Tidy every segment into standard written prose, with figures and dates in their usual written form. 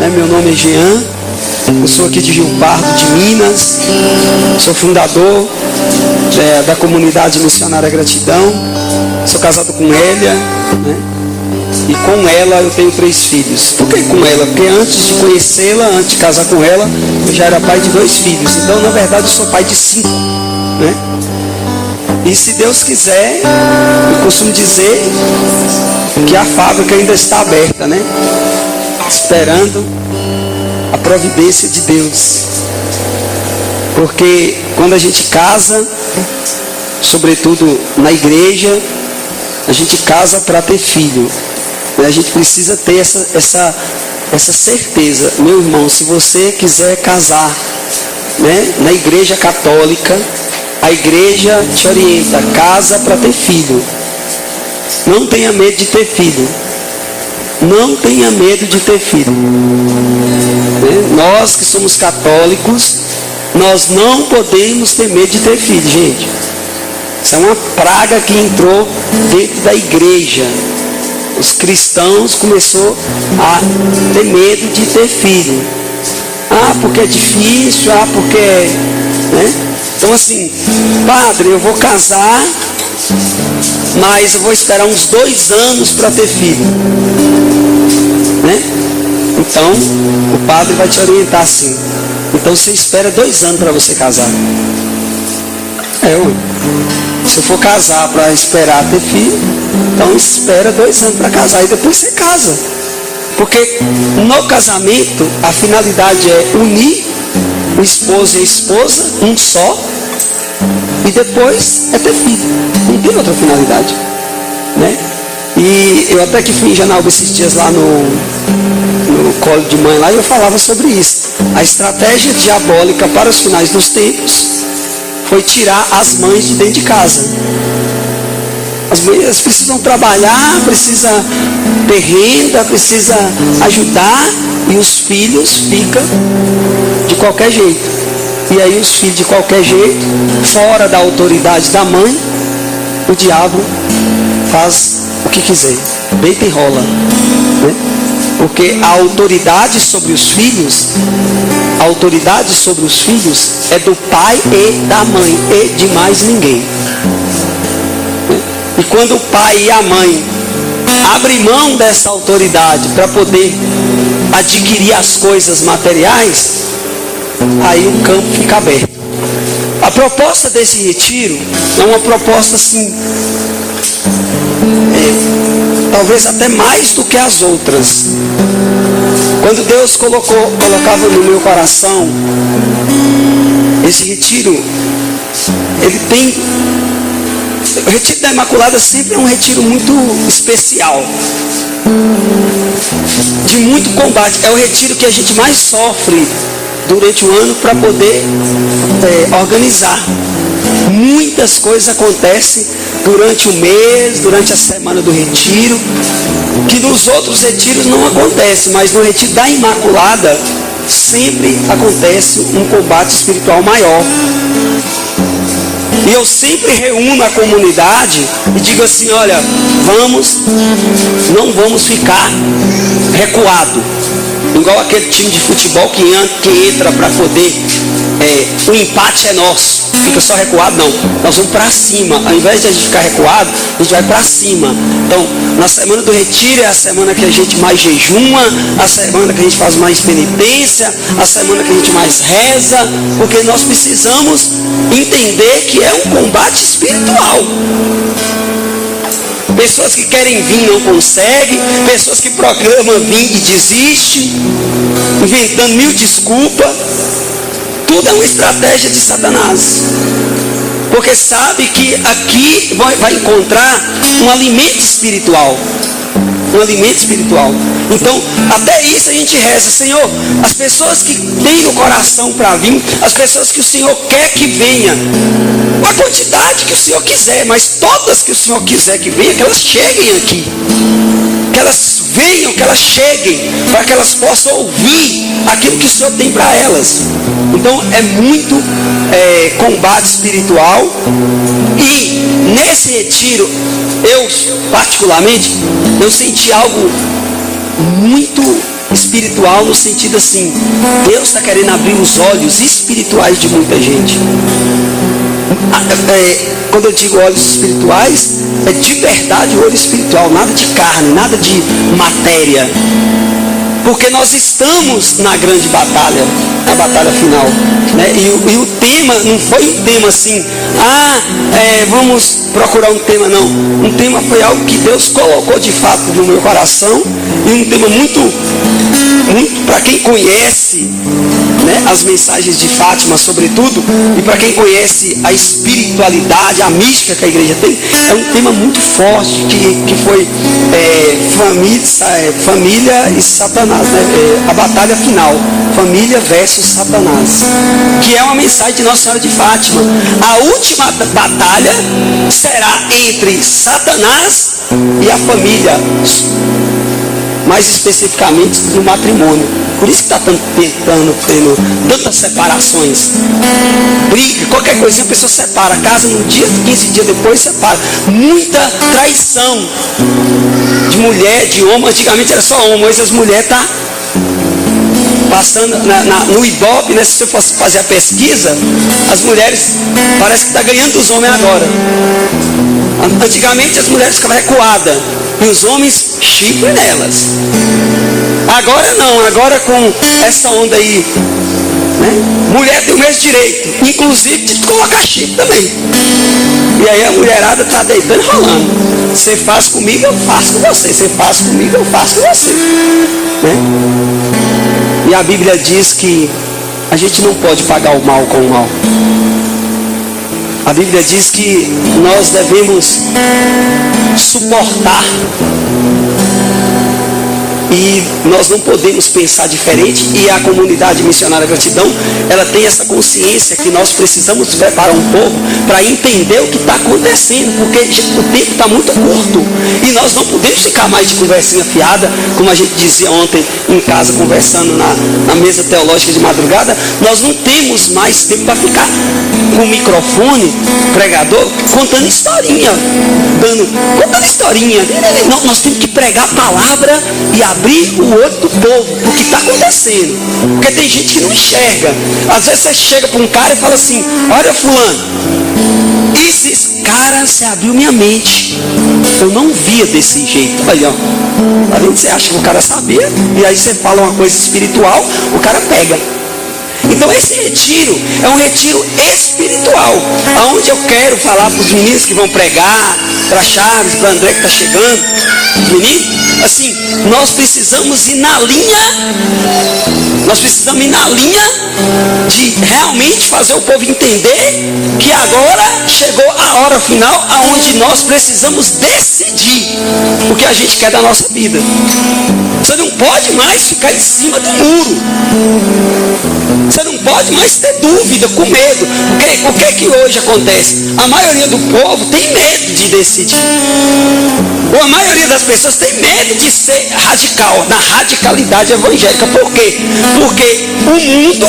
Meu nome é Jean, eu sou aqui de Rio Pardo, de Minas, sou fundador da comunidade missionária Gratidão, sou casado com Hélia, né? E com ela eu tenho 3 filhos. Por que com ela? Porque antes de conhecê-la, antes de casar com ela, eu já era pai de 2 filhos. Então, na verdade, eu sou pai de 5, né? E se Deus quiser, eu costumo dizer que a fábrica ainda está aberta, né? Esperando a providência de Deus. Porque quando a gente casa, sobretudo na igreja, a gente casa para ter filho. A gente precisa ter essa certeza. Meu irmão, se você quiser casar, né, na igreja católica, a igreja te orienta, casa para ter filho. Não tenha medo de ter filho. Não tenha medo de ter filho. Né? Nós que somos católicos, nós não podemos ter medo de ter filho, gente. Isso é uma praga que entrou dentro da igreja. Os cristãos começaram a ter medo de ter filho. Ah, porque é difícil, porque... Né? Então assim, padre, eu vou casar, mas eu vou esperar uns 2 anos para ter filho. Né? Então, o padre vai te orientar assim. Então você espera 2 anos para você casar. Se eu for casar para esperar ter filho, então espera 2 anos para casar e depois você casa. Porque no casamento a finalidade é unir o esposo e a esposa, um só, e depois é ter filho. Não tem outra finalidade, né? E eu até que fui em Janaúba esses dias lá no colo de mãe lá, e eu falava sobre isso. A estratégia diabólica para os finais dos tempos foi tirar as mães de dentro de casa. As mães precisam trabalhar, precisa ter renda, precisa ajudar, e os filhos ficam de qualquer jeito. E aí os filhos de qualquer jeito, fora da autoridade da mãe, o diabo faz o que quiser, deita e rola, né? Porque a autoridade sobre os filhos, é do pai e da mãe, e de mais ninguém. E quando o pai e a mãe abrem mão dessa autoridade para poder adquirir as coisas materiais, aí o campo fica aberto. A proposta desse retiro é uma proposta assim, talvez até mais do que as outras. Quando Deus colocava no meu coração esse retiro, o retiro da Imaculada sempre é um retiro muito especial, de muito combate. É o retiro que a gente mais sofre durante o ano para poder organizar. Muitas coisas acontecem durante o mês, durante a semana do retiro, que nos outros retiros não acontece, mas no retiro da Imaculada sempre acontece um combate espiritual maior. E eu sempre reúno a comunidade e digo assim, olha, não vamos ficar recuado. Igual aquele time de futebol que entra para poder, o empate é nosso, fica só recuado, não. Nós vamos para cima, ao invés de a gente ficar recuado, a gente vai para cima. Então, na semana do retiro é a semana que a gente mais jejuma, a semana que a gente faz mais penitência, a semana que a gente mais reza, porque nós precisamos entender que é um combate espiritual. Pessoas que querem vir não conseguem, pessoas que programam vir e desistem, inventando 1000 desculpas. Tudo é uma estratégia de Satanás, porque sabe que aqui vai encontrar um alimento espiritual. Então, até isso a gente reza, Senhor, as pessoas que têm no coração para vir, as pessoas que o Senhor quer que venha, a quantidade que o Senhor quiser, mas todas que o Senhor quiser que venha, que elas cheguem aqui, que elas venham, que elas cheguem, para que elas possam ouvir aquilo que o Senhor tem para elas. Então é muito combate espiritual. E nesse retiro, eu particularmente, eu senti algo muito espiritual no sentido assim, Deus está querendo abrir os olhos espirituais de muita gente. Quando eu digo olhos espirituais, é de verdade o olho espiritual, nada de carne, nada de matéria. Porque nós estamos na grande batalha, na batalha final, né? E o tema não foi um tema assim, vamos procurar um tema, não. Um tema foi algo que Deus colocou de fato no meu coração, e um tema muito para quem conhece, né, as mensagens de Fátima, sobretudo, e para quem conhece a espiritualidade, a mística que a igreja tem, é um tema muito forte, que foi família e Satanás. A batalha final, família versus Satanás, que é uma mensagem de Nossa Senhora de Fátima. A última batalha será entre Satanás e a família, mais especificamente no matrimônio. Por isso que está tendo tantas separações, briga, qualquer coisinha a pessoa separa, casa num dia, 15 dias depois separa. Muita traição de mulher, de homem. Antigamente era só homem, hoje as mulheres estão passando no Ibope, né? Se você fosse fazer a pesquisa, as mulheres parece que estão ganhando dos homens agora. Antigamente as mulheres ficavam recuadas e os homens chifre nelas. Agora não, agora com essa onda aí, né? Mulher tem o mesmo direito, inclusive de colocar chifre também. E aí a mulherada está deitando e rolando. Você faz comigo, eu faço com você. Você faz comigo, eu faço com você, né? E a Bíblia diz que a gente não pode pagar o mal com o mal. A Bíblia diz que nós devemos suportar. E nós não podemos pensar diferente, e a comunidade missionária Gratidão, ela tem essa consciência que nós precisamos preparar um povo para entender o que está acontecendo, porque o tempo está muito curto, e nós não podemos ficar mais de conversinha fiada, como a gente dizia ontem em casa, conversando na mesa teológica de madrugada. Nós não temos mais tempo para ficar com o microfone, pregador, contando historinha, contando historinha. Não, nós temos que pregar a palavra e abrir o olho do povo, o que está acontecendo. Porque tem gente que não enxerga. Às vezes você chega para um cara e fala assim: olha fulano, esses caras, você abriu minha mente, eu não via desse jeito. Aí ó, tá vendo? Você acha que o cara sabia, e aí você fala uma coisa espiritual, o cara pega. Então esse retiro é um retiro espiritual, aonde eu quero falar para os meninos que vão pregar, para Chaves, para André que está chegando, os meninos, assim, nós precisamos ir na linha de realmente fazer o povo entender que agora chegou a hora final, aonde nós precisamos decidir o que a gente quer da nossa vida. Você não pode mais ficar em cima do muro. Você não pode mais ter dúvida, com medo. O que é que hoje acontece? A maioria do povo tem medo de decidir. Ou a maioria das pessoas tem medo de ser radical, na radicalidade evangélica. Por quê? Porque o mundo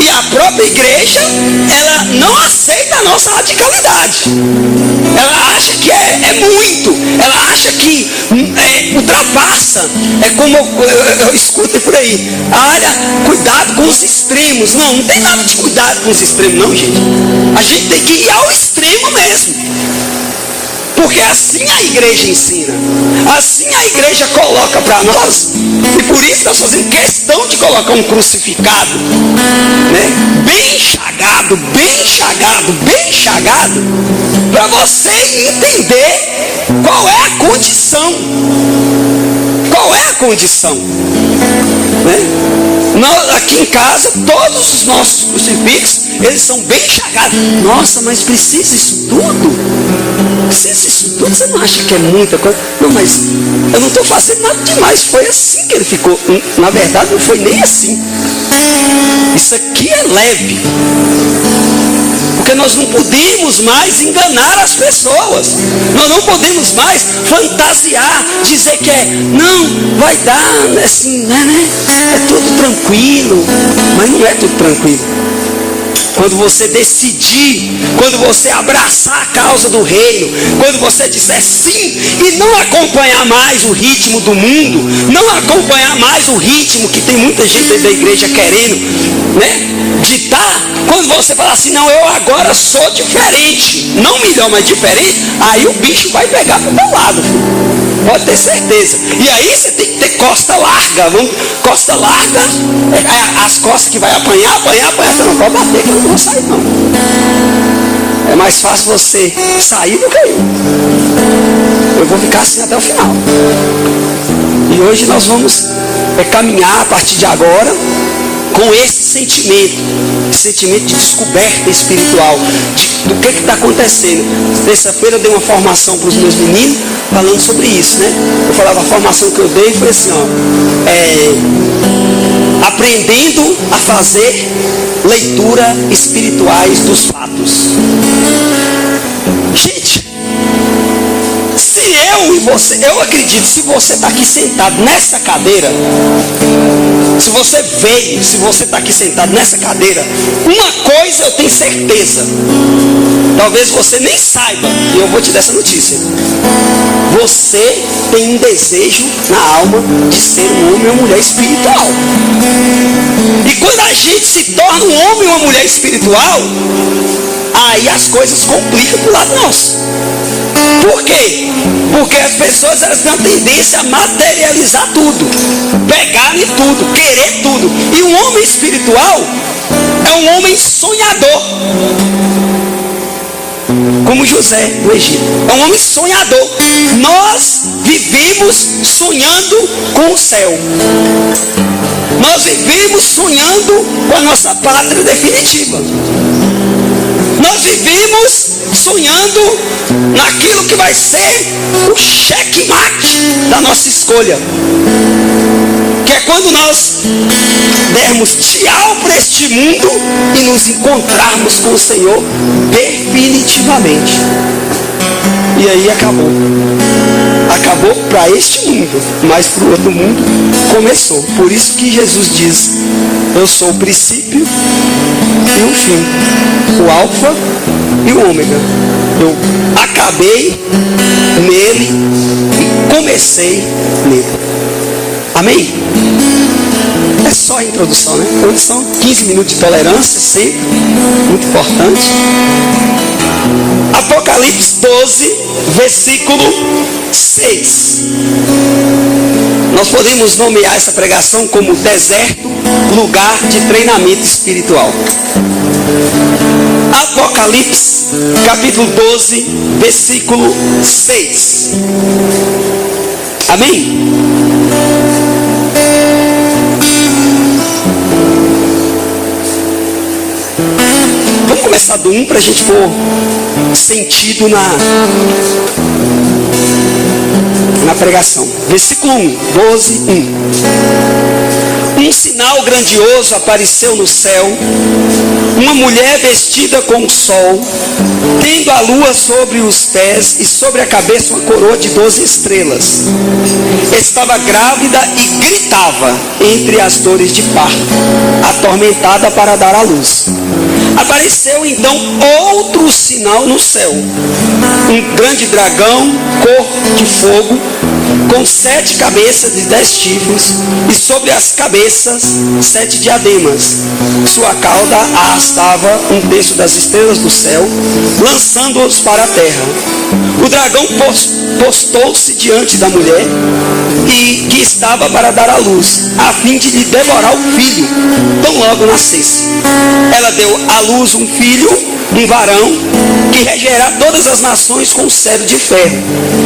e a própria igreja, ela não aceita a nossa radicalidade. Ela acha que é muito. Ela acha que ultrapassa. É como eu escuto por aí: olha, cuidado com os extremos. Não tem nada de cuidado com os extremos, não, gente. A gente tem que ir ao extremo mesmo. Porque assim a igreja ensina, assim a igreja coloca para nós, e por isso nós fazemos questão de colocar um crucificado, né? Bem enxagado, para você entender qual é a condição. Qual é a condição? Né? Nós, aqui em casa, todos os nossos crucifixos, eles são bem enxagados. Nossa, mas precisa isso tudo? Precisa isso tudo? Você não acha que é muita coisa? Não, mas eu não estou fazendo nada demais. Foi assim que ele ficou. Na verdade, não foi nem assim. Isso aqui é leve. Porque nós não podemos mais enganar as pessoas. Nós não podemos mais fantasiar, dizer que não, vai dar, assim, né? É tudo tranquilo. Mas não é tudo tranquilo. quando você decidir, quando você abraçar a causa do reino, quando você disser sim e não acompanhar mais o ritmo do mundo, não acompanhar mais o ritmo que tem muita gente dentro da igreja querendo, né, ditar, quando você falar assim, não, eu agora sou diferente, não melhor, mas diferente, aí o bicho vai pegar pro teu lado, filho. Pode ter certeza. E aí você tem que ter costa larga. Costa larga, as costas que vai apanhar. Você não pode bater, que eu não vou sair não. É mais fácil você sair do que eu. Eu vou ficar assim até o final. E hoje nós vamos caminhar a partir de agora com esse sentimento de descoberta espiritual, do que está acontecendo. Terça-feira eu dei uma formação para os meus meninos, falando sobre isso, né? Eu falava, a formação que eu dei foi assim, aprendendo a fazer leitura espirituais dos fatos. Gente, se eu e você, eu acredito, se você está aqui sentado nessa cadeira, se você veio, se você está aqui sentado nessa cadeira, uma coisa eu tenho certeza, talvez você nem saiba, e eu vou te dar essa notícia: você tem um desejo na alma de ser um homem ou uma mulher espiritual. E quando a gente se torna um homem ou uma mulher espiritual, aí as coisas complicam pro lado nosso. Por quê? Porque as pessoas, elas têm uma tendência a materializar tudo, pegar em tudo, querer tudo. E um homem espiritual é um homem sonhador, como José do Egito. É um homem sonhador. Nós vivemos sonhando com o céu. Nós vivemos sonhando com a nossa pátria definitiva. Nós vivemos sonhando naquilo que vai ser o checkmate da nossa escolha, que é quando nós dermos tchau para este mundo e nos encontrarmos com o Senhor definitivamente. E aí acabou. Acabou para este mundo, mas para o outro mundo começou. Por isso que Jesus diz: eu sou o princípio e o fim, o alfa e o ômega. Eu acabei nele e comecei nele. Amém? É só a introdução, né? Introdução, 15 minutos de tolerância, sempre muito importante. Apocalipse 12, versículo 6. Nós podemos nomear essa pregação como deserto, lugar de treinamento espiritual. Apocalipse, capítulo 12, versículo 6. Amém? Vamos começar do 1 para a gente pôr sentido na pregação. Versículo 1, 12, 1. Um sinal grandioso apareceu no céu, uma mulher vestida com o sol, tendo a lua sobre os pés e sobre a cabeça uma coroa de 12 estrelas. Estava grávida e gritava entre as dores de parto, atormentada para dar à luz. Apareceu então outro sinal no céu, um grande dragão, cor de fogo, com 7 cabeças e 10 chifres, e sobre as cabeças 7 diademas. Sua cauda arrastava um terço das estrelas do céu, lançando-os para a terra. O dragão postou-se diante da mulher que estava para dar à luz, a fim de lhe devorar o filho, tão logo nascesse. Ela deu à luz um filho, um varão, que regerá todas as nações com cetro de ferro.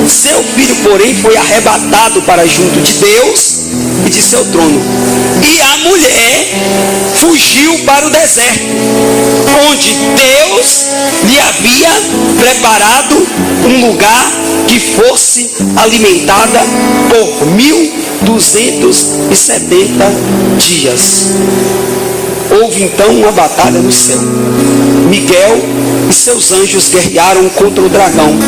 Seu filho, porém, foi arrebatado para junto de Deus e de seu trono. E a mulher fugiu para o deserto, onde Deus lhe havia preparado um lugar que fosse alimentada por 1270 dias. Houve então uma batalha no céu. Miguel e seus anjos guerrearam contra o dragão.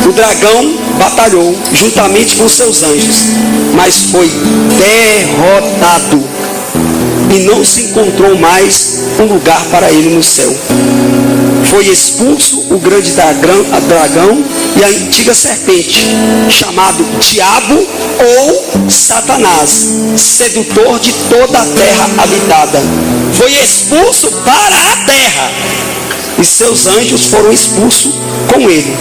O dragão batalhou juntamente com seus anjos, mas foi derrotado. e não se encontrou mais um lugar para ele no céu. Foi expulso o grande dragão e a antiga serpente, chamado Diabo ou Satanás, sedutor de toda a terra habitada. Foi expulso para a terra, e seus anjos foram expulsos com ele.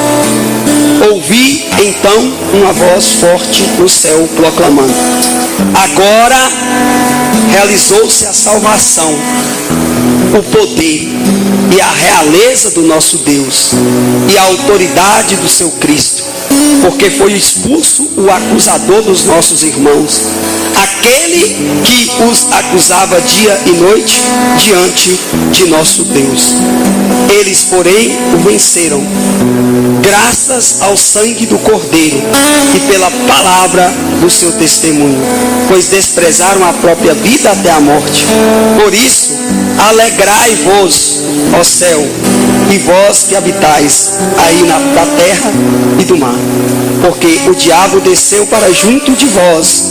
Ouvi então uma voz forte no céu proclamando: agora realizou-se a salvação, o poder e a realeza do nosso Deus e a autoridade do seu Cristo, porque foi expulso o acusador dos nossos irmãos, aquele que os acusava dia e noite diante de nosso Deus. Eles, porém, o venceram, graças ao sangue do Cordeiro e pela palavra do seu testemunho, pois desprezaram a própria vida até a morte. Por isso, alegrai-vos, ó céu, e vós que habitais aí da terra e do mar, porque o diabo desceu para junto de vós,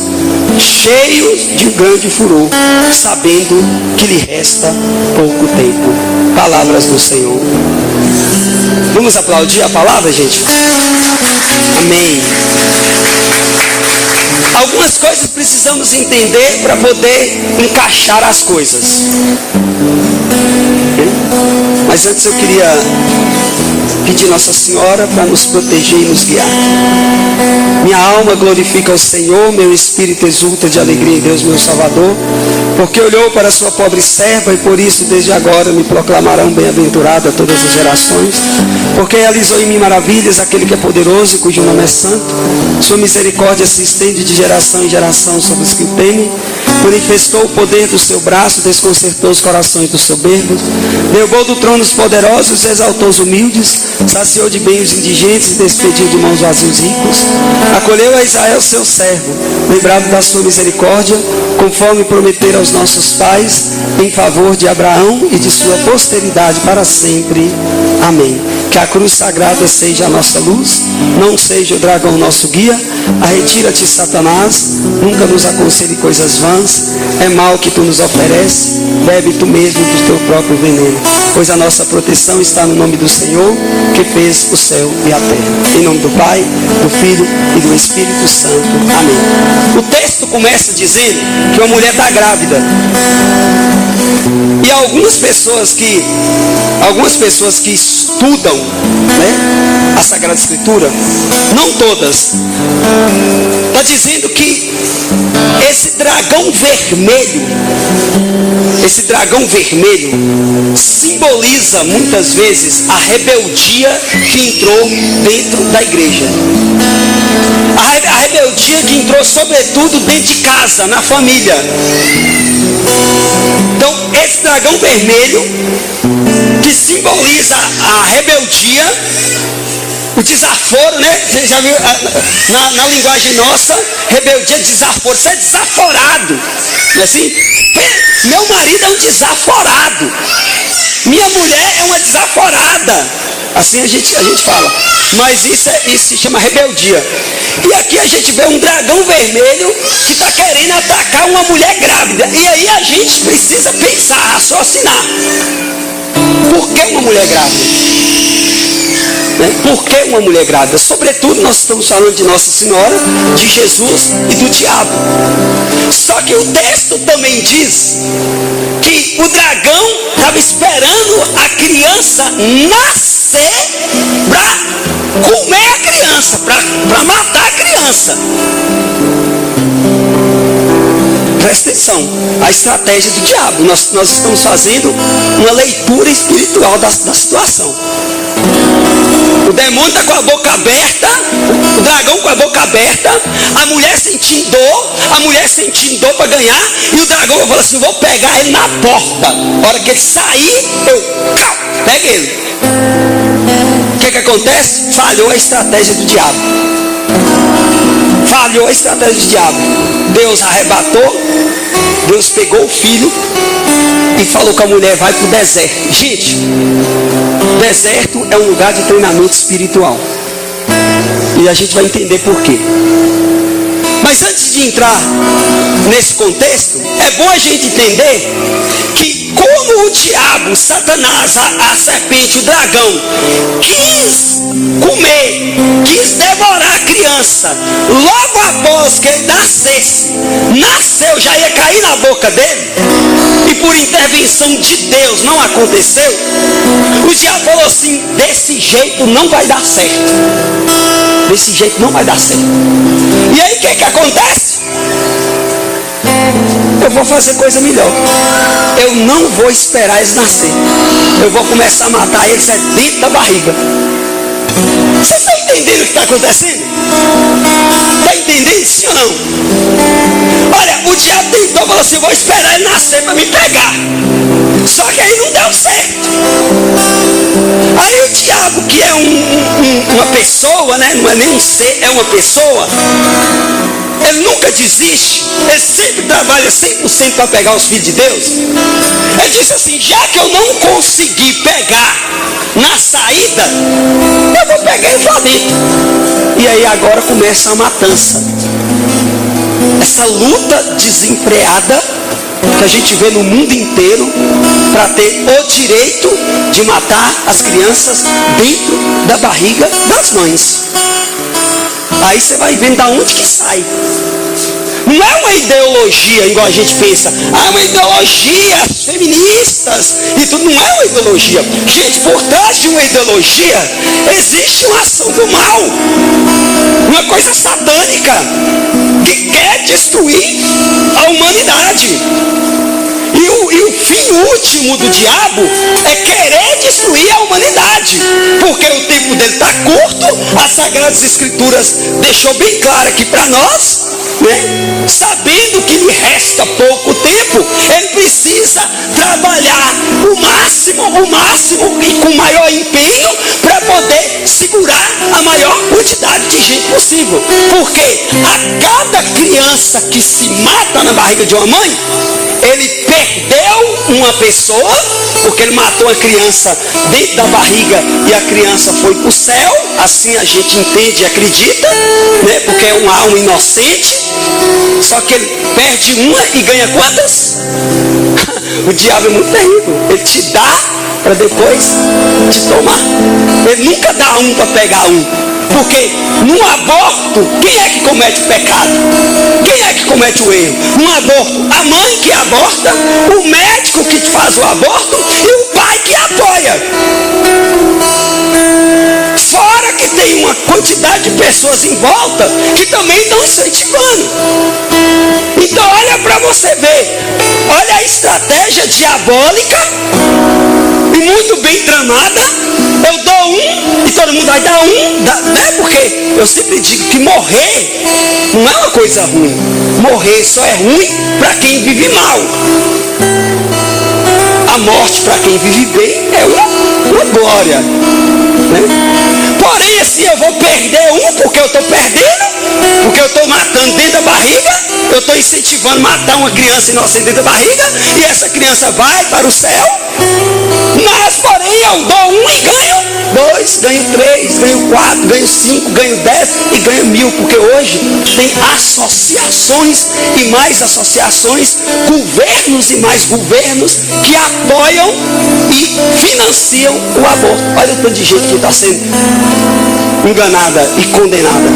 cheio de grande furor, sabendo que lhe resta pouco tempo. Palavras do Senhor. Vamos aplaudir a palavra, gente? Amém. Algumas coisas precisamos entender para poder encaixar as coisas. Mas antes eu queria pedir Nossa Senhora para nos proteger e nos guiar. Minha alma glorifica o Senhor, meu espírito exulta de alegria em Deus, meu Salvador, porque olhou para a sua pobre serva e por isso desde agora me proclamarão bem-aventurada todas as gerações, porque realizou em mim maravilhas aquele que é poderoso e cujo nome é santo. Sua misericórdia se estende de geração em geração sobre os que o temem. Manifestou o poder do seu braço, desconcertou os corações dos soberbos, derrubou do trono os poderosos, exaltou os humildes, saciou de bem os indigentes e despediu de mãos vazios os ricos. Acolheu a Israel seu servo, lembrado da sua misericórdia, conforme prometera aos nossos pais, em favor de Abraão e de sua posteridade para sempre. Amém. Que a cruz sagrada seja a nossa luz, não seja o dragão nosso guia. Retira-te, Satanás, nunca nos aconselhe coisas vãs, é mal que tu nos ofereces, bebe tu mesmo do teu próprio veneno, pois a nossa proteção está no nome do Senhor, que fez o céu e a terra. Em nome do Pai, do Filho e do Espírito Santo. Amém. O texto começa dizendo que uma mulher está grávida. E algumas pessoas que estudam, a Sagrada Escritura, não todas, está dizendo que esse dragão vermelho simboliza muitas vezes a rebeldia que entrou dentro da igreja. A rebeldia que entrou sobretudo dentro de casa, na família. Então, esse dragão vermelho, que simboliza a rebeldia, o desaforo, Você já viu na linguagem nossa, rebeldia, desaforo. Você é desaforado, não é assim? Meu marido é um desaforado, minha mulher é uma desaforada. Assim a gente fala. Mas isso se chama rebeldia. E aqui a gente vê um dragão vermelho que está querendo atacar uma mulher grávida. E aí a gente precisa pensar, raciocinar. Por que uma mulher grávida? Por que uma mulher grávida? Sobretudo nós estamos falando de Nossa Senhora, de Jesus e do diabo. Só que o texto também diz que o dragão estava esperando a criança nascer para comer a criança, para matar a criança. Presta atenção, a estratégia do diabo. Nós estamos fazendo uma leitura espiritual da situação. O demônio está com a boca aberta, o dragão com a boca aberta, a mulher sentindo dor para ganhar, e o dragão vai falar assim: vou pegar ele na porta. A hora que ele sair, eu pego ele. O que acontece? Falhou a estratégia do diabo. Falhou a estratégia do diabo. Deus arrebatou, Deus pegou o filho e falou com a mulher: vai para o deserto. Gente, deserto é um lugar de treinamento espiritual. E a gente vai entender por quê. Mas antes de entrar nesse contexto, é bom a gente entender que como o diabo, Satanás, a serpente, o dragão, quis comer, quis devorar a criança, logo após que ele nasceu, já ia cair na boca dele, e por intervenção de Deus não aconteceu, o diabo falou assim: desse jeito não vai dar certo. Desse jeito não vai dar certo. E aí o que acontece? Eu vou fazer coisa melhor. Eu não vou esperar eles nascer. Eu vou começar a matar eles dentro da barriga. Vocês estão entendendo o que está acontecendo? Está entendendo, sim ou não? Olha, o diabo tentou, falou assim: eu vou esperar ele nascer para me pegar. Só que aí não deu certo. Aí o diabo, que é uma pessoa, né? Não é nem um ser, é uma pessoa. Ele nunca desiste. Ele sempre trabalha 100% para pegar os filhos de Deus. Ele disse assim: já que eu não consegui pegar na saída, eu vou pegar eles lá dentro. E aí agora começa a matança. Essa luta desenfreada que a gente vê no mundo inteiro para ter o direito de matar as crianças dentro da barriga das mães. Aí você vai vendo da onde que sai. Não é uma ideologia igual a gente pensa. Ah, é uma ideologia feministas e tudo. Não é uma ideologia. Gente, por trás de uma ideologia existe uma ação do mal, uma coisa satânica que quer destruir a humanidade. E o fim último do diabo é querer destruir a humanidade, porque o tempo dele está curto. As Sagradas Escrituras deixou bem claro aqui para nós, né? Sabendo que lhe resta pouco tempo, ele precisa trabalhar o máximo e com maior empenho para poder segurar a maior quantidade de gente possível. Porque a cada criança que se mata na barriga de uma mãe, ele perdeu uma pessoa, porque ele matou a criança dentro da barriga e a criança foi para o céu. Assim a gente entende e acredita, né? Porque é uma alma inocente. Só que ele perde uma e ganha quantas? O diabo é muito terrível. Ele te dá para depois te tomar. Ele nunca dá um para pegar um. Porque no aborto, quem é que comete o pecado? Quem é que comete o erro? No aborto, a mãe que aborta, o médico que faz o aborto e o pai que apoia. Fora que tem uma quantidade de pessoas em volta que também estão incentivando. Então olha para você ver. Olha a estratégia diabólica e muito bem tramada. Eu dou um e todo mundo vai dar um, né? Porque eu sempre digo que morrer não é uma coisa ruim. Morrer só é ruim para quem vive mal. A morte para quem vive bem é uma glória, né? Porém, assim, eu vou perder um porque eu estou perdendo, porque eu estou matando dentro da barriga, eu estou incentivando a matar uma criança inocente dentro da barriga, e essa criança vai para o céu. Mas, porém, eu dou um e ganho 2, ganho 3, ganho 4, ganho 5, ganho 10 e ganho 1000, porque hoje tem associações e mais associações, governos e mais governos que apoiam e financiam o aborto. Olha o tanto de gente que está sendo enganada e condenada.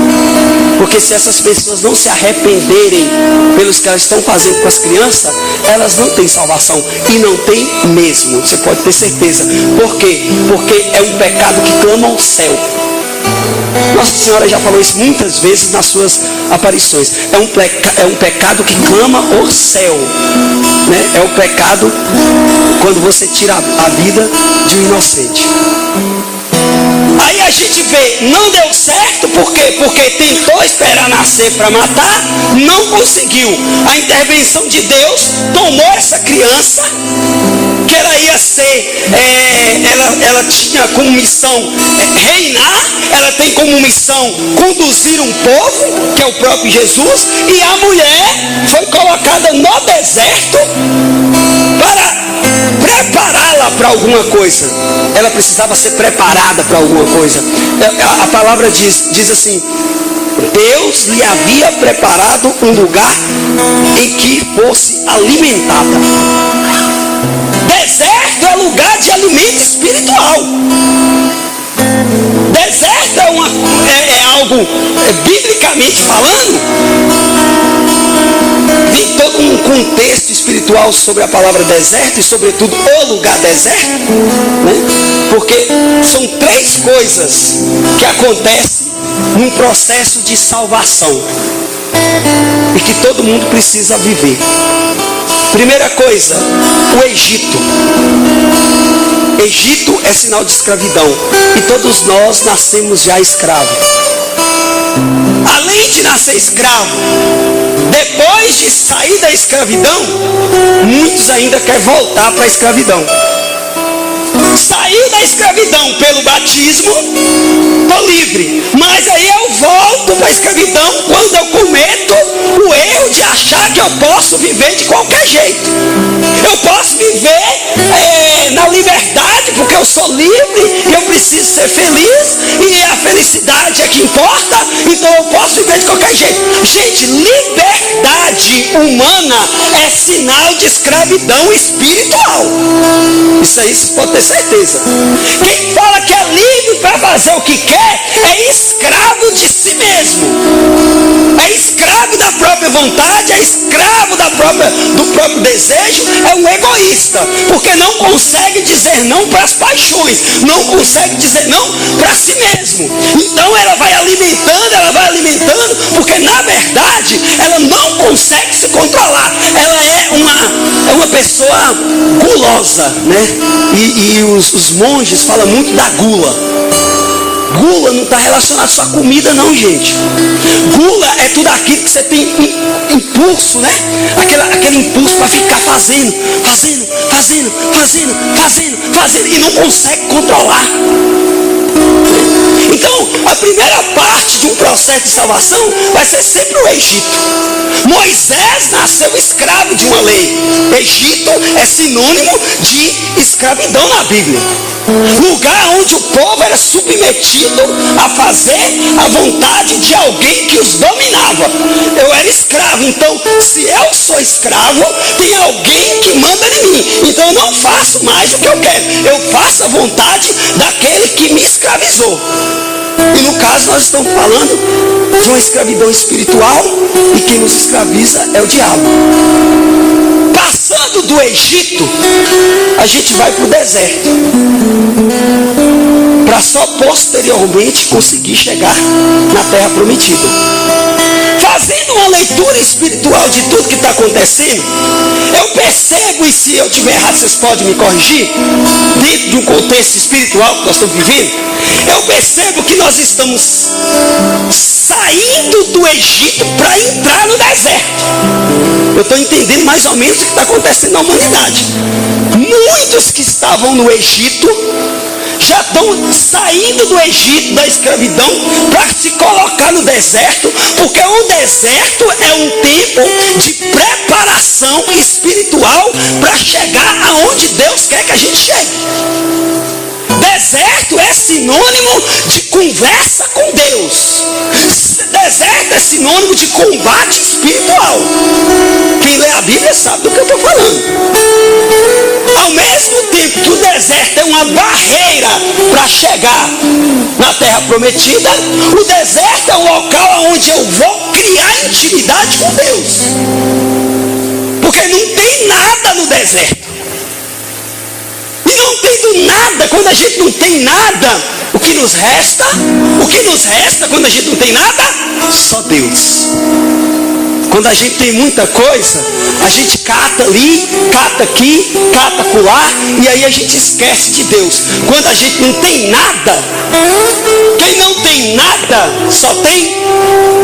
Porque se essas pessoas não se arrependerem pelos que elas estão fazendo com as crianças, elas não têm salvação. E não tem mesmo, você pode ter certeza. Por quê? Porque é um pecado que clama ao céu. Nossa Senhora já falou isso muitas vezes nas suas aparições. É um pecado que clama ao céu, né? É o pecado quando você tira a vida de um inocente. Aí a gente vê, não deu certo, por quê? Porque tentou esperar nascer para matar, não conseguiu. A intervenção de Deus tomou essa criança, que ela ia ser, ela tinha como missão reinar, ela tem como missão conduzir um povo, que é o próprio Jesus, e a mulher foi colocada no deserto para prepará-la para alguma coisa. Ela precisava ser preparada para alguma coisa. A palavra diz assim: Deus lhe havia preparado um lugar em que fosse alimentada. Deserto é lugar de alimento espiritual. Deserto é algo, biblicamente falando, tem todo um contexto espiritual sobre a palavra deserto e sobretudo o lugar deserto, né? Porque são três coisas que acontecem num processo de salvação e que todo mundo precisa viver. Primeira coisa, o Egito. Egito é sinal de escravidão e todos nós nascemos já escravos. Além de nascer escravo, depois de sair da escravidão, muitos ainda querem voltar para a escravidão. Saiu da escravidão pelo batismo, estou livre. Mas aí eu volto para a escravidão quando eu cometo o erro de achar que eu posso viver de qualquer jeito. Eu posso viver na liberdade porque eu sou livre e eu preciso ser feliz e a felicidade é que importa, então eu posso viver de qualquer jeito. Gente, liberdade humana é sinal de escravidão espiritual. Isso aí você pode ter certeza. Quem fala que é livre para fazer o que quer é escravo de si mesmo. É escravo da própria vontade, é escravo do próprio desejo, é um egoísta, porque não consegue dizer não para as paixões, não consegue dizer não para si mesmo. Então ela vai alimentando, porque na verdade ela não consegue se controlar. Ela é uma pessoa gulosa, né? E os monges falam muito da gula. Gula não está relacionado só à comida não, gente. Gula é tudo aquilo que você tem impulso, né? Aquele impulso para ficar fazendo e não consegue controlar. Então, a primeira parte de um processo de salvação vai ser sempre o Egito. Moisés nasceu escravo de uma lei. Egito é sinônimo de escravidão na Bíblia. Lugar onde o povo era submetido a fazer a vontade de alguém que os dominava. Eu era escravo, então se eu sou escravo, tem alguém que manda em mim. Então eu não faço mais o que eu quero. Eu faço a vontade daquele que me escravizou. E no caso nós estamos falando de uma escravidão espiritual e quem nos escraviza é o diabo. Passando do Egito, a gente vai para o deserto, para só posteriormente conseguir chegar na terra prometida. Fazendo uma leitura espiritual de tudo que está acontecendo, eu percebo, e se eu estiver errado vocês podem me corrigir, dentro de um contexto espiritual que nós estamos vivendo, eu percebo que nós estamos saindo do Egito para entrar no deserto. Eu estou entendendo mais ou menos o que está acontecendo na humanidade. Muitos que estavam no Egito já estão saindo do Egito, da escravidão, para se colocar no deserto, porque o deserto é um tempo de preparação espiritual para chegar aonde Deus quer que a gente chegue. Deserto é sinônimo de conversa com Deus. Deserto é sinônimo de combate espiritual. Quem lê a Bíblia sabe do que eu estou falando. Ao mesmo tempo que o deserto é uma barreira para chegar na terra prometida, o deserto é um local onde eu vou criar intimidade com Deus. Porque não tem nada no deserto. E não tendo nada, quando a gente não tem nada, o que nos resta quando a gente não tem nada? Só Deus. Quando a gente tem muita coisa, a gente cata ali, cata aqui, cata acolá, e aí a gente esquece de Deus. Quando a gente não tem nada, quem não tem nada, só tem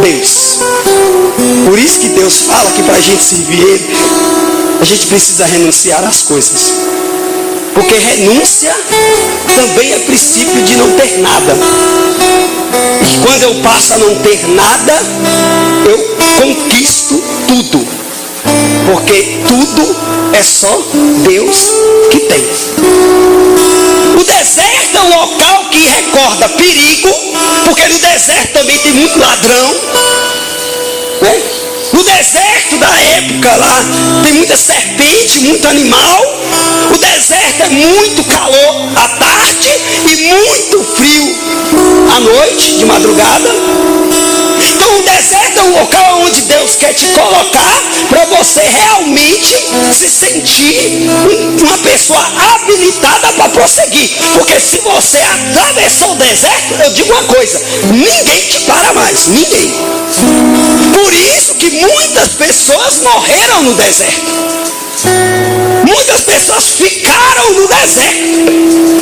Deus. Por isso que Deus fala que para a gente servir Ele, a gente precisa renunciar às coisas. Porque renúncia também é princípio de não ter nada. E quando eu passo a não ter nada, eu conquisto tudo. Porque tudo é só Deus que tem. O deserto é um local que recorda perigo, porque no deserto também tem muito ladrão, né? No deserto da época lá, tem muita serpente, muito animal. O deserto é muito calor à tarde e muito frio à noite, de madrugada. Então o deserto é um local onde Deus quer te colocar para você realmente se sentir uma pessoa habilitada para prosseguir. Porque se você atravessou o deserto, eu digo uma coisa, ninguém te para mais, ninguém. Por isso que muitas pessoas morreram no deserto. Muitas pessoas ficaram no deserto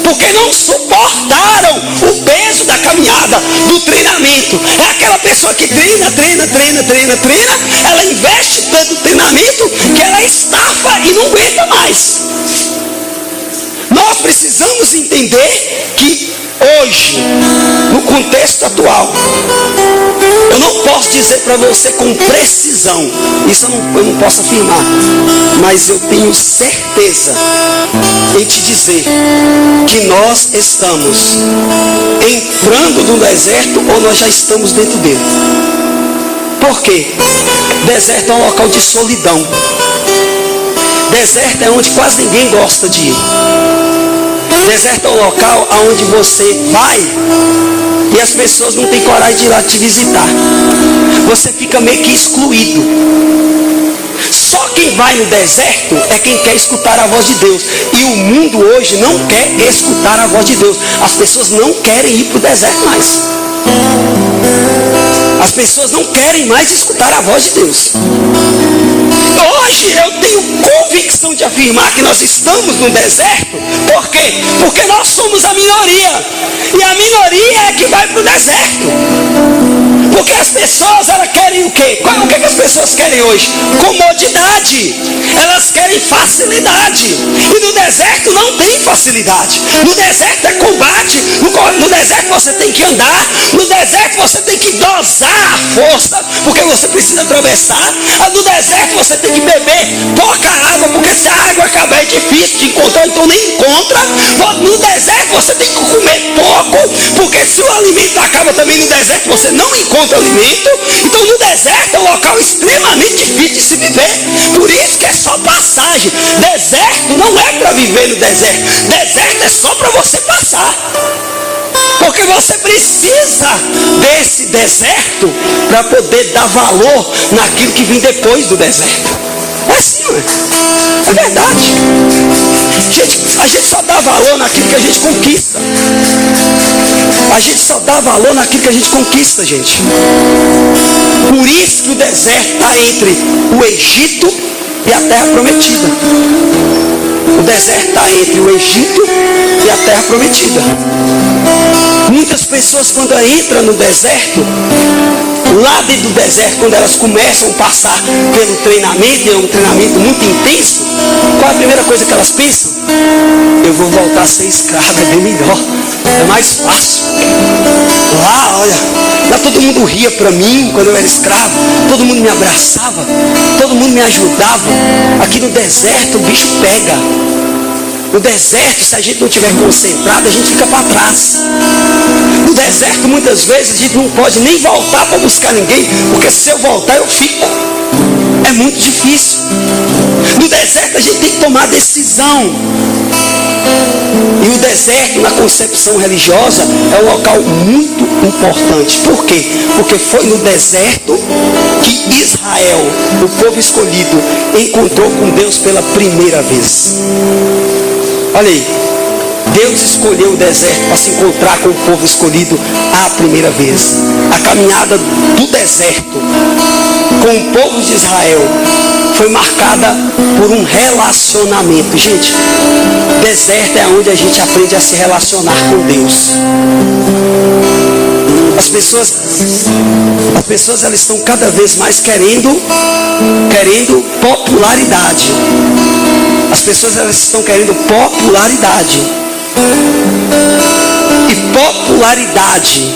porque não suportaram o peso da caminhada, do treinamento. É aquela pessoa que treina, ela investe tanto no treinamento que ela estafa e não aguenta mais. Nós precisamos entender que hoje, no contexto atual, eu não posso dizer para você com precisão, isso eu não posso afirmar, mas eu tenho certeza em te dizer que nós estamos entrando no deserto ou nós já estamos dentro dele. Por quê? Deserto é um local de solidão. Deserto é onde quase ninguém gosta de ir. Deserto é um local onde você vai e as pessoas não têm coragem de ir lá te visitar. Você fica meio que excluído. Só quem vai no deserto é quem quer escutar a voz de Deus. E o mundo hoje não quer escutar a voz de Deus. As pessoas não querem ir para o deserto mais. As pessoas não querem mais escutar a voz de Deus. Hoje eu tenho convicção de afirmar que nós estamos no deserto. Por quê? Porque nós somos a minoria. E a minoria é que vai para o deserto. Porque as pessoas, elas querem o quê? O que as pessoas querem hoje? Comodidade. Elas querem facilidade. E no deserto não tem facilidade. No deserto é combate. No deserto você tem que andar. No deserto você tem que dosar a força, porque você precisa atravessar. No deserto você tem que beber pouca água, porque se a água acabar é difícil de encontrar, então nem encontra. No deserto você tem que comer pouco, porque se o alimento acaba também no deserto, você não encontra alimento. Então no deserto é um local extremamente difícil de se viver. Por isso que é só passagem. Deserto não é para viver no deserto. Deserto é só para você passar. Porque você precisa desse deserto para poder dar valor naquilo que vem depois do deserto. É assim, não é? É verdade. A gente só dá valor naquilo que a gente conquista. A gente só dá valor naquilo que a gente conquista, gente. Por isso que o deserto está entre o Egito e a terra prometida. O deserto está entre o Egito e a terra prometida. Muitas pessoas, quando entram no deserto, lá dentro do deserto, quando elas começam a passar pelo treinamento, é um treinamento muito intenso, qual é a primeira coisa que elas pensam? Eu vou voltar a ser escravo, é bem melhor, é mais fácil. Lá, olha, lá todo mundo ria para mim quando eu era escravo, todo mundo me abraçava, todo mundo me ajudava. Aqui no deserto o bicho pega. No deserto, se a gente não estiver concentrado, a gente fica para trás. No deserto, muitas vezes, a gente não pode nem voltar para buscar ninguém, porque se eu voltar, eu fico. É muito difícil. No deserto, a gente tem que tomar decisão. E o deserto, na concepção religiosa, é um local muito importante. Por quê? Porque foi no deserto que Israel, o povo escolhido, encontrou com Deus pela primeira vez. Olha aí, Deus escolheu o deserto para se encontrar com o povo escolhido a primeira vez. A caminhada do deserto com o povo de Israel foi marcada por um relacionamento. Gente, deserto é onde a gente aprende a se relacionar com Deus. As pessoas elas estão cada vez mais querendo popularidade. As pessoas elas estão querendo popularidade. E popularidade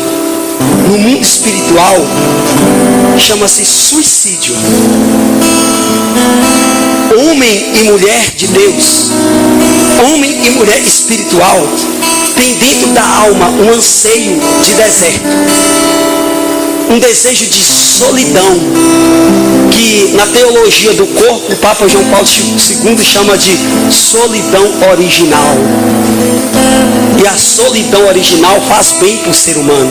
no mundo espiritual chama-se suicídio. Homem e mulher de Deus, homem e mulher espiritual, tem dentro da alma um anseio de deserto, um desejo de solidão, que na teologia do corpo o Papa João Paulo II chama de solidão original. E a solidão original faz bem para o ser humano,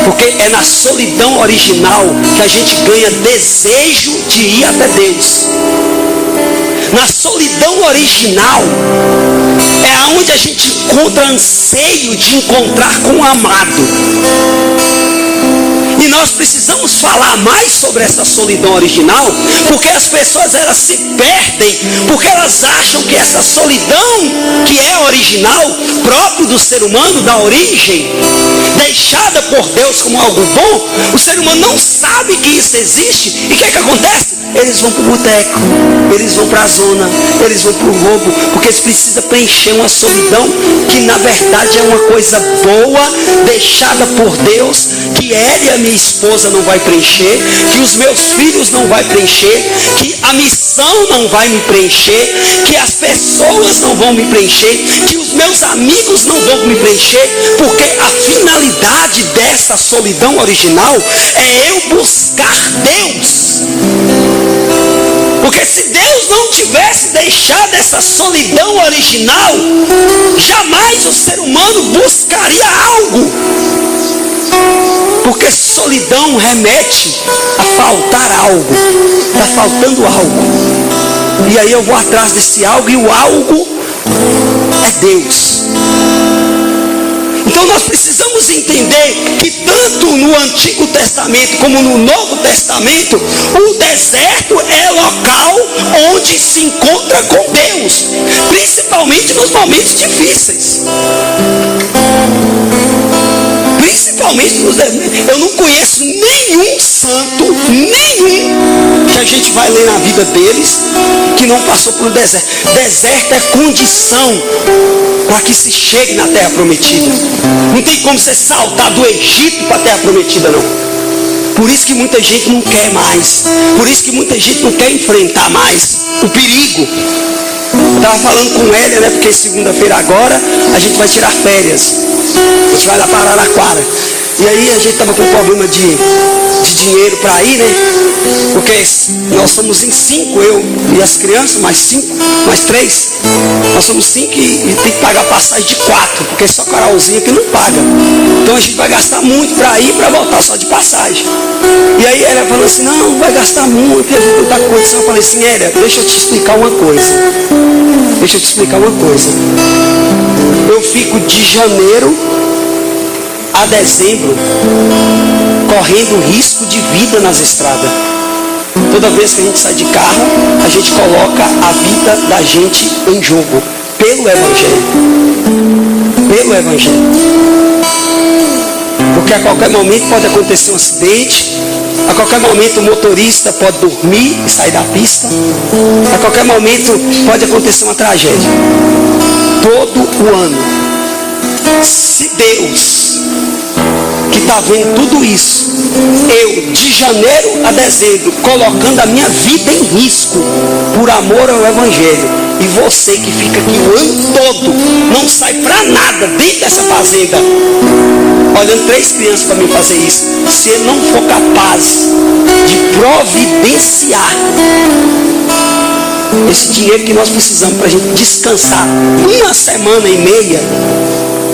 porque é na solidão original que a gente ganha desejo de ir até Deus. Na solidão original é aonde a gente encontra anseio de encontrar com o amado. E nós precisamos falar mais sobre essa solidão original, porque as pessoas elas se perdem, porque elas acham que essa solidão que é original, próprio do ser humano, da origem, deixada por Deus como algo bom, o ser humano não sabe que isso existe. E o que é que acontece? Eles vão para o boteco, eles vão para a zona, eles vão para o roubo, porque eles precisam preencher uma solidão que na verdade é uma coisa boa, deixada por Deus, que ela e a minha esposa não vai preencher, que os meus filhos não vai preencher, que a missão não vai me preencher, que as pessoas não vão me preencher, que os meus amigos não vão me preencher, porque a finalidade dessa solidão original é eu buscar Deus. Porque se Deus não tivesse deixado essa solidão original, jamais o ser humano buscaria algo. Porque solidão remete a faltar algo. Está faltando algo. E aí eu vou atrás desse algo, e o algo é Deus. Então nós precisamos entender que tanto no Antigo Testamento como no Novo Testamento, o deserto é local onde se encontra com Deus, principalmente nos momentos difíceis. Principalmente nos desertos. Eu não conheço nenhum santo, nenhum, que a gente vai ler na vida deles, que não passou por um deserto. Deserto é condição para que se chegue na terra prometida. Não tem como você saltar do Egito para a terra prometida, não. Por isso que muita gente não quer mais. Por isso que muita gente não quer enfrentar mais o perigo. Eu estava falando com Hélia, né? Porque segunda-feira agora a gente vai tirar férias. A gente vai lá para Araraquara. E aí a gente estava com problema de dinheiro para ir, né? Porque nós somos em 5, eu e as crianças, mais 5, mais 3. Nós somos 5 e tem que pagar passagem de 4, porque só Carolzinha que não paga. Então a gente vai gastar muito para ir e para voltar só de passagem. E aí ela falou assim, não vai gastar muito, a gente não está com condição. Eu falei assim, Hélia, deixa eu te explicar uma coisa. Deixa eu te explicar uma coisa. Eu fico de janeiro a dezembro correndo risco de vida nas estradas. Toda vez que a gente sai de carro, a gente coloca a vida da gente em jogo pelo Evangelho. Pelo Evangelho. Porque a qualquer momento pode acontecer um acidente, a qualquer momento o motorista pode dormir e sair da pista, a qualquer momento pode acontecer uma tragédia. Todo o ano, se Deus, que está vendo tudo isso, eu de janeiro a dezembro colocando a minha vida em risco por amor ao Evangelho, e você que fica aqui o ano todo, não sai para nada dentro dessa fazenda, olhando 3 crianças para mim fazer isso, se ele não for capaz de providenciar esse dinheiro que nós precisamos para a gente descansar 1 semana e meia,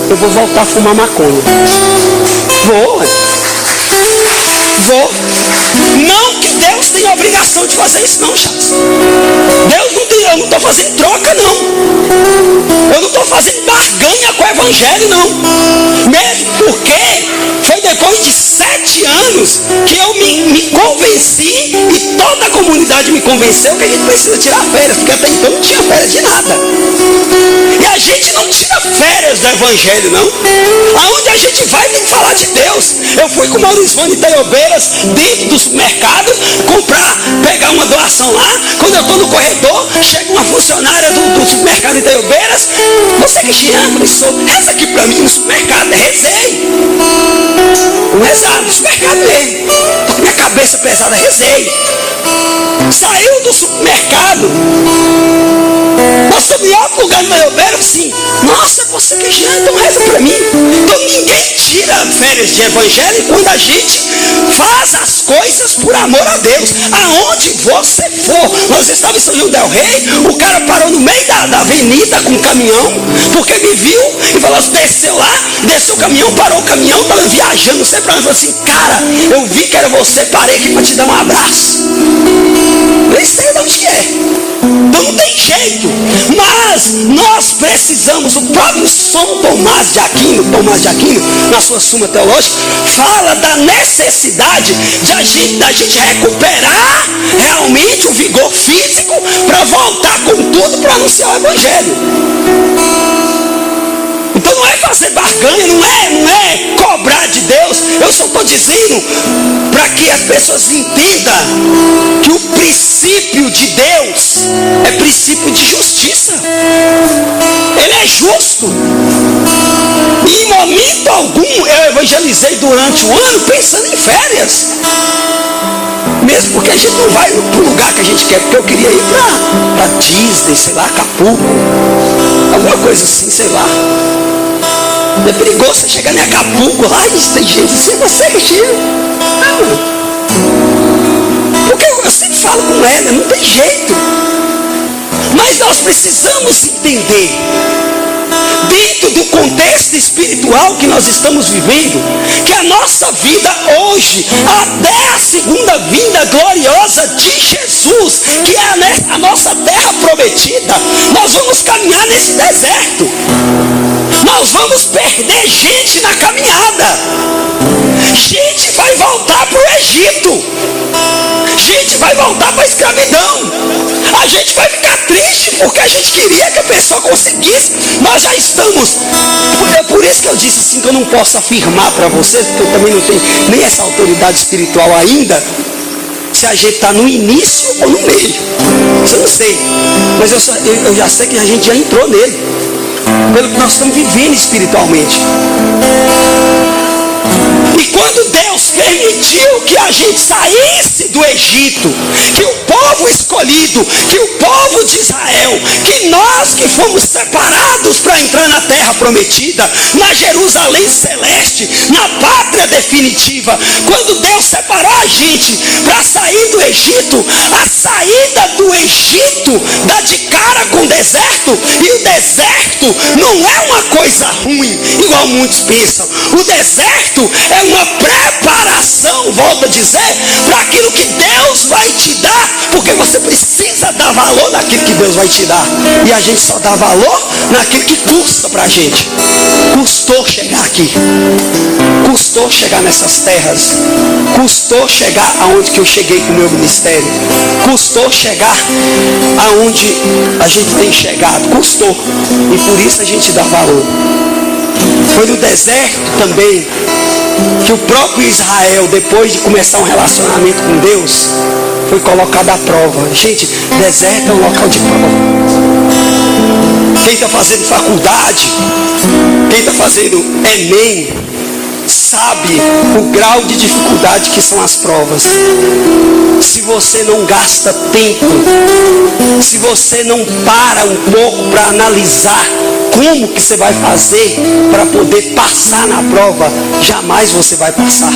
eu vou voltar a fumar maconha. Vou. Não que Deus tenha obrigação de fazer isso, não, Charles. Deus não tem, eu não estou fazendo troca, não. Eu não estou fazendo barganha com o Evangelho, não. Mesmo porque foi depois de 7 anos que eu me convenci, e toda a comunidade me convenceu, que a gente precisa tirar férias, porque até então não tinha férias de nada. E a gente não tira férias do Evangelho, não. Aonde a gente vai, tem que falar de Deus. Eu fui com o Maurício Itaiobeiras dentro do supermercado pegar uma doação lá. Quando eu estou no corredor, chega uma funcionária do supermercado Itaiobeiras. Você que Jean? Eu sou. Reza aqui para mim no supermercado. Rezei. Não rezar, no supermercado mesmo. Estou com minha cabeça pesada, rezei. Saiu do supermercado. Nós estamos em outro lugar no Itaiobeiras, assim. Nossa, você quer tirar, então reza para mim. Então ninguém tira férias de evangelho quando a gente faz as coisas por amor a Deus. Aonde você for, nós estávamos em São João del Rei, o cara parou no meio da avenida com um caminhão, porque me viu e falou assim, desceu lá, desceu o caminhão, parou o caminhão, estava viajando, não sei para onde, falou assim, cara, eu vi que era você, parei aqui para te dar um abraço. Eu nem sei de onde que é. Então não tem jeito. Mas nós precisamos, o próprio São Tomás de Aquino, na sua Suma Teológica, fala da necessidade da gente recuperar realmente o vigor físico para voltar com tudo para anunciar o Evangelho. Então não é fazer barganha, não é cobrar de Deus. Eu só estou dizendo para que as pessoas entendam que o princípio de Deus é princípio de justiça. Ele é justo. E em momento algum eu evangelizei durante o ano pensando em férias. Mesmo porque a gente não vai para o lugar que a gente quer, porque eu queria ir para Disney, sei lá, Acapulco, alguma coisa assim, sei lá. É perigoso você chegar em Acapulco lá e tem gente assim, você tira. Porque eu sempre falo com ela, não tem jeito. Mas nós precisamos entender, dentro do contexto espiritual que nós estamos vivendo, que a nossa vida hoje, até a segunda vinda gloriosa de Jesus, que é a nossa terra prometida, nós vamos caminhar nesse deserto. Nós vamos perder gente na caminhada. Gente vai voltar para o Egito. Gente vai voltar para a escravidão. A gente vai ficar triste porque a gente queria que a pessoa conseguisse. Nós já estamos. É por isso que eu disse assim, que eu não posso afirmar para vocês, porque eu também não tenho nem essa autoridade espiritual ainda, se a gente está no início ou no meio. Isso eu não sei. Mas eu já sei que a gente já entrou nele, pelo que nós estamos vivendo espiritualmente. E quando Deus permitiu que a gente saísse do Egito, que o povo escolhido, que o povo de Israel, que nós que fomos separados para entrar na terra prometida, na Jerusalém celeste, na pátria definitiva, quando Deus separou a gente para sair do Egito, a saída do Egito dá de cara com o deserto, e o deserto não é uma coisa ruim, igual muitos pensam. O deserto é uma preparação, volto a dizer, para aquilo que Deus vai te dar, porque você precisa dar valor naquilo que Deus vai te dar, e a gente só dá valor naquilo que custa para a gente. Custou chegar aqui, custou chegar nessas terras, custou chegar aonde que eu cheguei com o meu ministério, custou chegar aonde a gente tem chegado, custou, e por isso a gente dá valor. Foi no deserto também que o próprio Israel, depois de começar um relacionamento com Deus, foi colocado à prova. Gente, deserto é um local de prova. Quem está fazendo faculdade, quem está fazendo Enem, sabe o grau de dificuldade que são as provas. Se você não gasta tempo, se você não para um pouco para analisar como que você vai fazer para poder passar na prova, jamais você vai passar.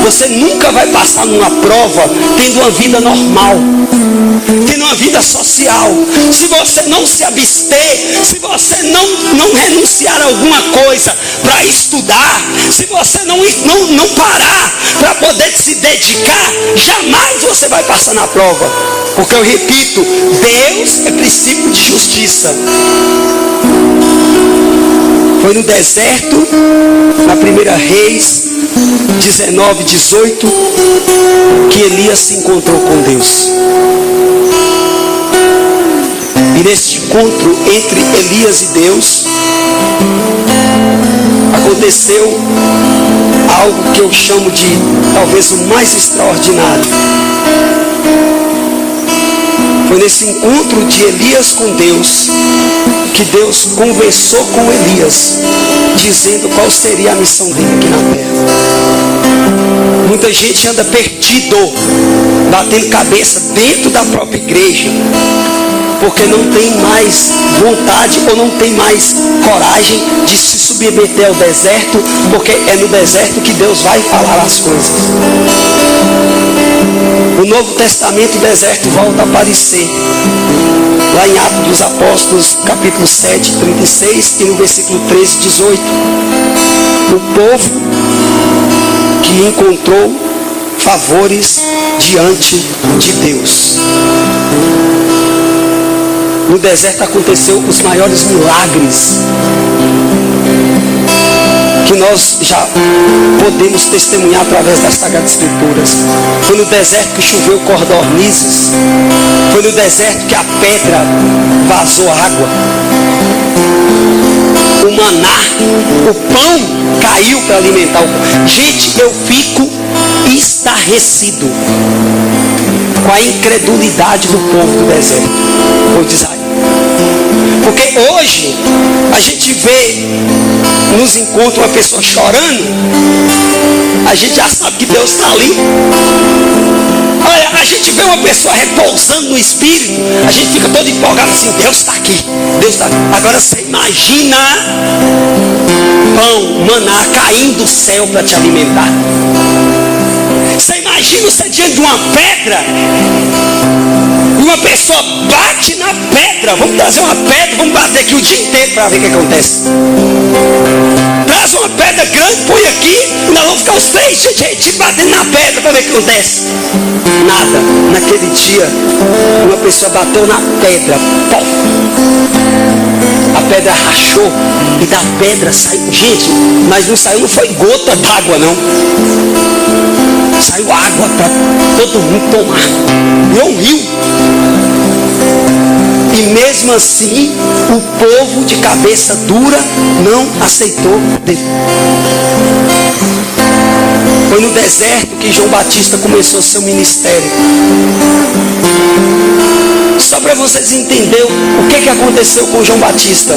Você nunca vai passar numa prova tendo uma vida normal, tendo uma vida social. Se você não se abster, se você não renunciar a alguma coisa para estudar, se você não parar para poder se dedicar, jamais você vai passar na prova. Porque eu repito, Deus é princípio de justiça. Foi no deserto, na 1 Reis 19, 18, que Elias se encontrou com Deus. E nesse encontro entre Elias e Deus, aconteceu algo que eu chamo de talvez o mais extraordinário. Foi nesse encontro de Elias com Deus que Deus conversou com Elias, dizendo qual seria a missão dele aqui na terra. Muita gente anda perdido, batendo cabeça dentro da própria igreja, porque não tem mais vontade ou não tem mais coragem de se submeter ao deserto, porque é no deserto que Deus vai falar as coisas. No Novo Testamento o deserto volta a aparecer. Lá em Atos dos Apóstolos, capítulo 7, 36 e no versículo 13, 18. O povo que encontrou favores diante de Deus. No deserto aconteceu os maiores milagres que nós já podemos testemunhar através das Sagradas Escrituras. Foi no deserto que choveu codornizes. Foi no deserto que a pedra vazou água. O maná, o pão caiu para alimentar o povo. Gente, eu fico estarrecido com a incredulidade do povo do deserto. Vou dizer. Porque hoje a gente vê nos encontros uma pessoa chorando, a gente já sabe que Deus está ali. Olha, a gente vê uma pessoa repousando no Espírito, a gente fica todo empolgado assim, Deus está aqui, Deus está aqui. Agora você imagina pão, maná caindo do céu para te alimentar. Você imagina você diante de uma pedra, e uma pessoa bate na pedra. Vamos trazer uma pedra, vamos bater aqui o dia inteiro para ver o que acontece. Traz uma pedra grande, põe aqui, e nós vamos ficar os 3 dias batendo na pedra para ver o que acontece. Nada. Naquele dia, uma pessoa bateu na pedra, pô. A pedra rachou e da pedra saiu. Gente, mas não saiu, não foi gota d'água, não. Saiu água para todo mundo tomar. Virou um rio. E mesmo assim, o povo de cabeça dura não aceitou Deus. Foi no deserto que João Batista começou seu ministério. Só para vocês entenderem o que aconteceu com João Batista.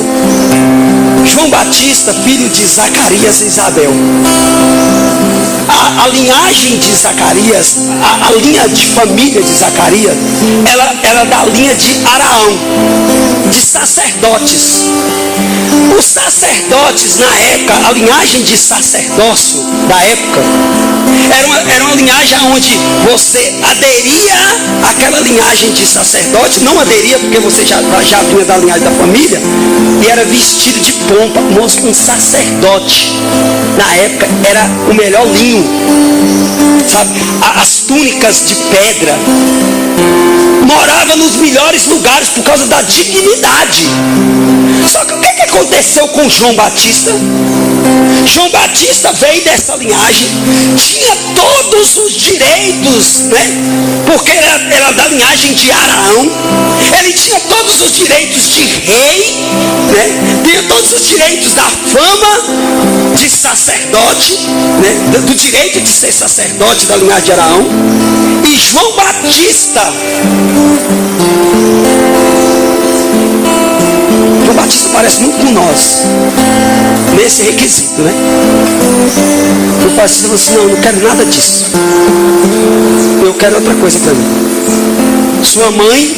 João Batista, filho de Zacarias e Isabel. A linhagem de Zacarias, a linha de família de Zacarias, ela era da linha de Araão, de sacerdotes. Os sacerdotes na época, a linhagem de sacerdócio da época, era uma linhagem onde você aderia àquela linhagem de sacerdote, não aderia porque você já vinha da linhagem da família, e era vestido de pompa. Um sacerdote na época era o melhor linho, sabe? As túnicas de pedra. Morava nos melhores lugares por causa da dignidade. Só que o que aconteceu com João Batista? João Batista veio dessa linhagem, tinha todos os direitos, né? Porque era da linhagem de Araão. Ele tinha todos os direitos de rei, né? Tinha todos os direitos da fama de sacerdote, né? Do direito de ser sacerdote da linhagem de Araão. E João Batista parece muito com nós nesse requisito, né? O pastor falou assim: não, eu não quero nada disso, eu quero outra coisa para mim. Sua mãe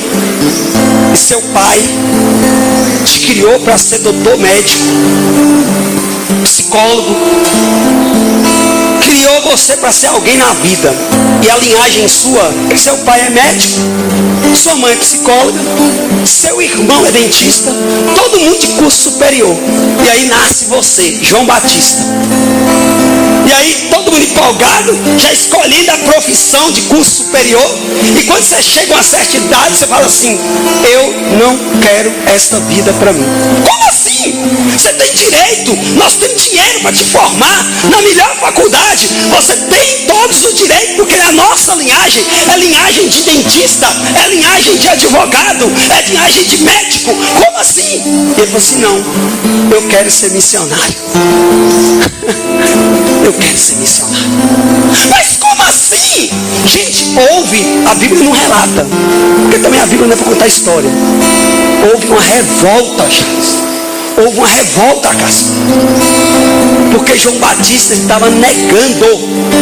e seu pai te criou para ser doutor médico, psicólogo, criou você para ser alguém na vida. E a linhagem sua, seu pai é médico, sua mãe é psicóloga, seu irmão é dentista, todo mundo de curso superior. E aí nasce você, João Batista. E aí todo mundo empolgado, já escolhendo a profissão de curso superior. E quando você chega a uma certa idade, você fala assim: eu não quero esta vida para mim. Como assim? Você tem direito, nós temos dinheiro para te formar na melhor faculdade. Você tem todos os direitos, porque a nossa linhagem é linhagem de dentista, é linhagem de advogado, é linhagem de médico. Como assim? Ele falou assim: não, eu quero ser missionário. Eu quero ser missionário. Mas como assim? Gente, houve, a Bíblia não relata, porque também a Bíblia não é para contar história. Houve uma revolta, gente. Houve uma revolta, Cássio, porque João Batista estava negando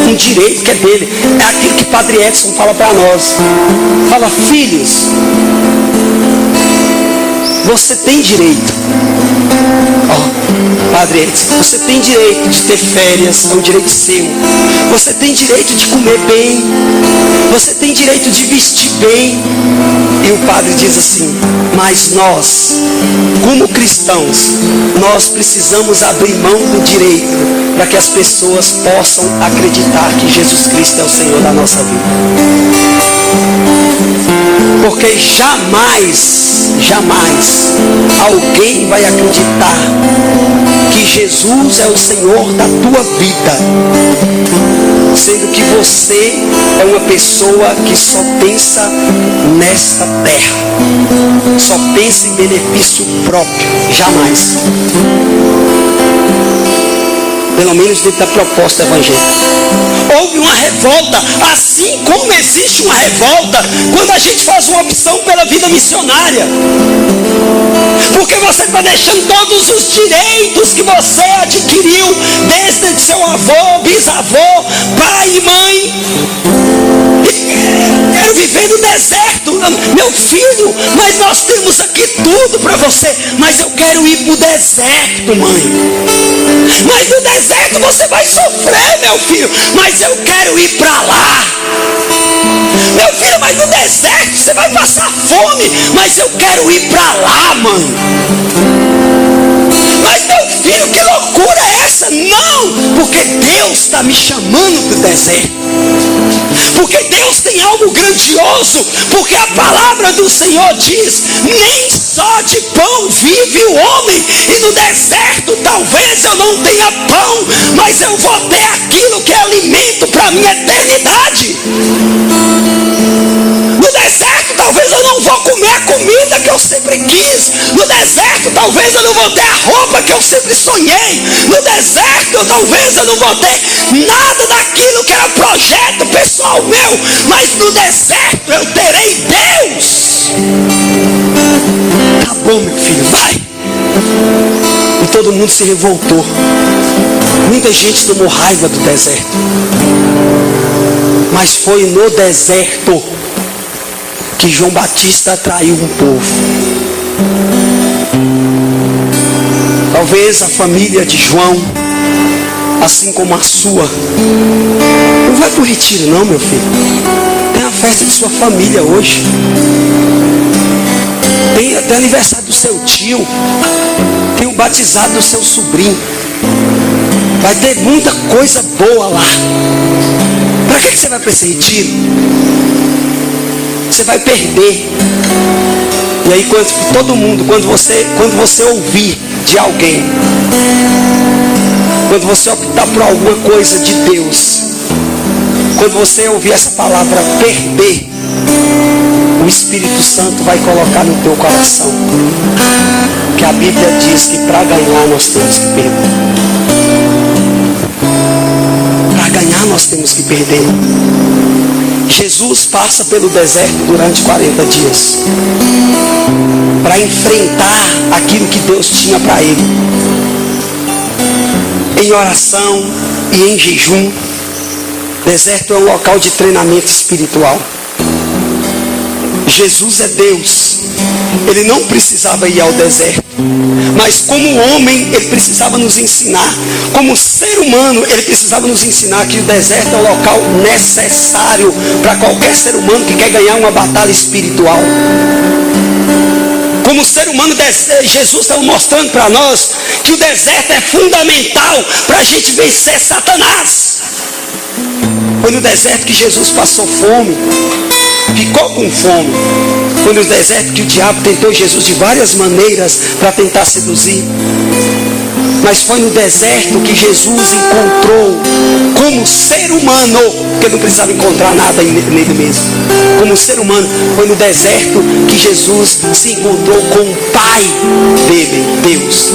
um direito que é dele. É aquilo que Padre Edson fala para nós. Fala: filhos, Você tem direito. Padre Edson, você tem direito de ter férias, é um direito seu. Você tem direito de comer bem. Você tem direito de vestir bem. E o padre diz assim: mas nós, como cristãos, nós precisamos abrir mão do direito para que as pessoas possam acreditar que Jesus Cristo é o Senhor da nossa vida. Porque jamais alguém vai acreditar que Jesus é o Senhor da tua vida, sendo que você é uma pessoa que só pensa nesta terra, só pensa em benefício próprio. Jamais. Pelo menos dentro da proposta evangélica. Houve uma revolta, assim como existe uma revolta quando a gente faz uma opção pela vida missionária. Porque você está deixando todos os direitos que você adquiriu desde seu avô, bisavô, pai e mãe. Quero viver no deserto, meu filho, mas nós temos aqui tudo para você. Mas eu quero ir para o deserto, mãe. Mas no deserto você vai sofrer, meu filho. Mas eu quero ir para lá. Meu filho, mas no deserto você vai passar fome. Mas eu quero ir para lá, mãe. Mas meu filho, que loucura é essa? Não, porque Deus está me chamando do deserto. Porque Deus tem algo grandioso. Porque a palavra do Senhor diz: nem só de pão vive o homem. E no deserto talvez eu não tenha pão, mas eu vou ter aquilo que é alimento para a minha eternidade. No deserto talvez eu não vou comer a comida que eu sempre quis. No deserto talvez eu não vou ter a roupa que eu sempre sonhei. No deserto talvez eu não vou ter nada daquilo que era projeto pessoal meu. Mas no deserto eu terei Deus. Tá bom, meu filho, vai. E todo mundo se revoltou. Muita gente tomou raiva do deserto. Mas foi no deserto que João Batista atraiu um povo. Talvez a família de João, assim como a sua, não vai para o retiro não, meu filho. Tem a festa de sua família hoje. Tem até aniversário do seu tio. Tem o batizado do seu sobrinho. Vai ter muita coisa boa lá. Para que você vai para esse retiro? Você vai perder. E aí todo mundo, quando você ouvir de alguém, quando você optar por alguma coisa de Deus, quando você ouvir essa palavra perder, o Espírito Santo vai colocar no teu coração que a Bíblia diz que para ganhar nós temos que perder. Para ganhar nós temos que perder. Jesus passa pelo deserto durante 40 dias para enfrentar aquilo que Deus tinha para ele. Em oração e em jejum. Deserto é um local de treinamento espiritual. Jesus é Deus. Ele não precisava ir ao deserto. Mas como homem, ele precisava nos ensinar. Como ser humano, ele precisava nos ensinar que o deserto é o local necessário para qualquer ser humano que quer ganhar uma batalha espiritual. Como ser humano, Jesus estava mostrando para nós que o deserto é fundamental para a gente vencer Satanás. Foi no deserto que Jesus passou fome. Ficou com fome. Foi no deserto que o diabo tentou Jesus de várias maneiras para tentar seduzir. Mas foi no deserto que Jesus encontrou como ser humano, porque não precisava encontrar nada nele mesmo. Como ser humano, foi no deserto que Jesus se encontrou com o Pai dele, Deus.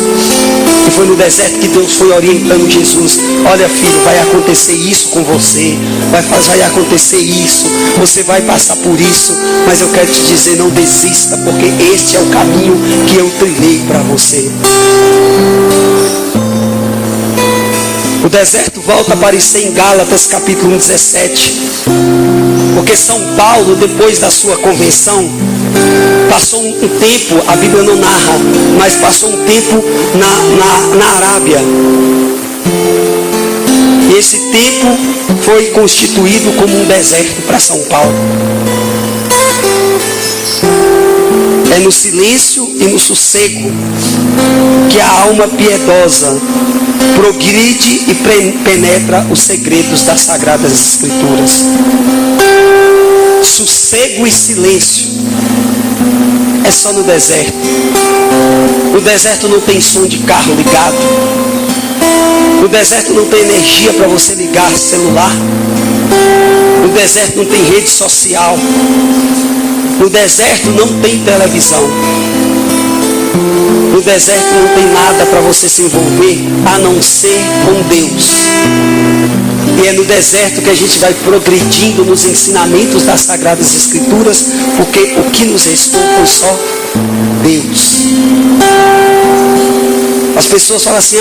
E foi no deserto que Deus foi orientando Jesus. Olha, filho, vai acontecer isso com você. Vai acontecer isso. Você vai passar por isso. Mas eu quero te dizer, não desista, porque este é o caminho que eu trilhei para você. deserto volta a aparecer em Gálatas capítulo 17. Porque São Paulo, depois da sua convenção, passou um tempo, a Bíblia não narra, mas passou um tempo na Arábia. E esse tempo foi constituído como um deserto para São Paulo. É no silêncio e no sossego que a alma piedosa progride e penetra os segredos das Sagradas Escrituras. Sossego e silêncio é só no deserto. O deserto não tem som de carro ligado. O deserto não tem energia para você ligar celular. O deserto não tem rede social. No deserto não tem televisão. No deserto não tem nada para você se envolver a não ser com Deus. E é no deserto que a gente vai progredindo nos ensinamentos das Sagradas Escrituras, porque o que nos restou foi só Deus. As pessoas falam assim,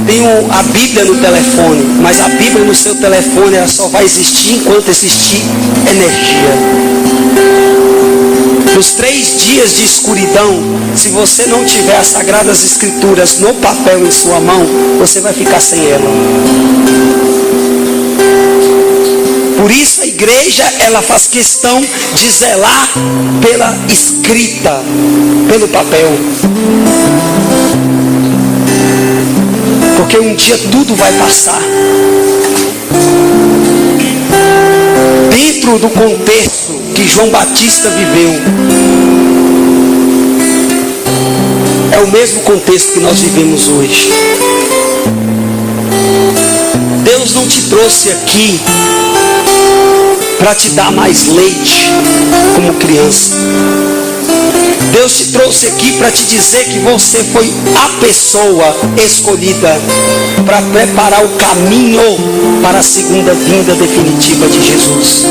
tenho a Bíblia no telefone, mas a Bíblia no seu telefone ela só vai existir enquanto existir energia. Nos 3 dias de escuridão, se você não tiver as Sagradas Escrituras no papel em sua mão, você vai ficar sem ela. Por isso a igreja, ela faz questão de zelar pela escrita, pelo papel. Porque um dia tudo vai passar. Dentro do contexto que João Batista viveu, é o mesmo contexto que nós vivemos hoje. Deus não te trouxe aqui para te dar mais leite como criança. Deus te trouxe aqui para te dizer que você foi a pessoa escolhida para preparar o caminho para a segunda vinda definitiva de Jesus.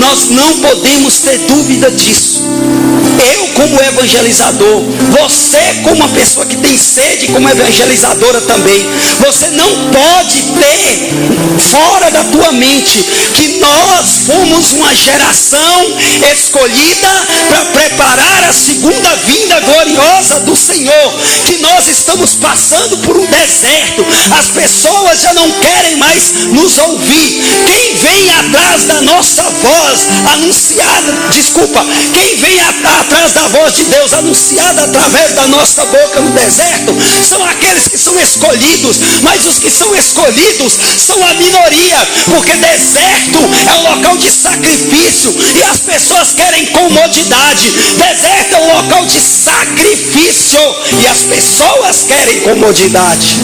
Nós não podemos ter dúvida disso. Eu como evangelizador, você como uma pessoa que tem sede como evangelizadora também, você não pode ter fora da tua mente que nós fomos uma geração escolhida para preparar a segunda vinda gloriosa do Senhor, que nós estamos passando por um deserto, as pessoas já não querem mais nos ouvir. Quem vem atrás da nossa voz anunciada, quem vem atrás da voz de Deus anunciada através da nossa boca no deserto, são aqueles que são escolhidos, mas os que são escolhidos são a minoria, porque deserto é um local de sacrifício e as pessoas querem comodidade. Deserto é um local de sacrifício e as pessoas querem comodidade.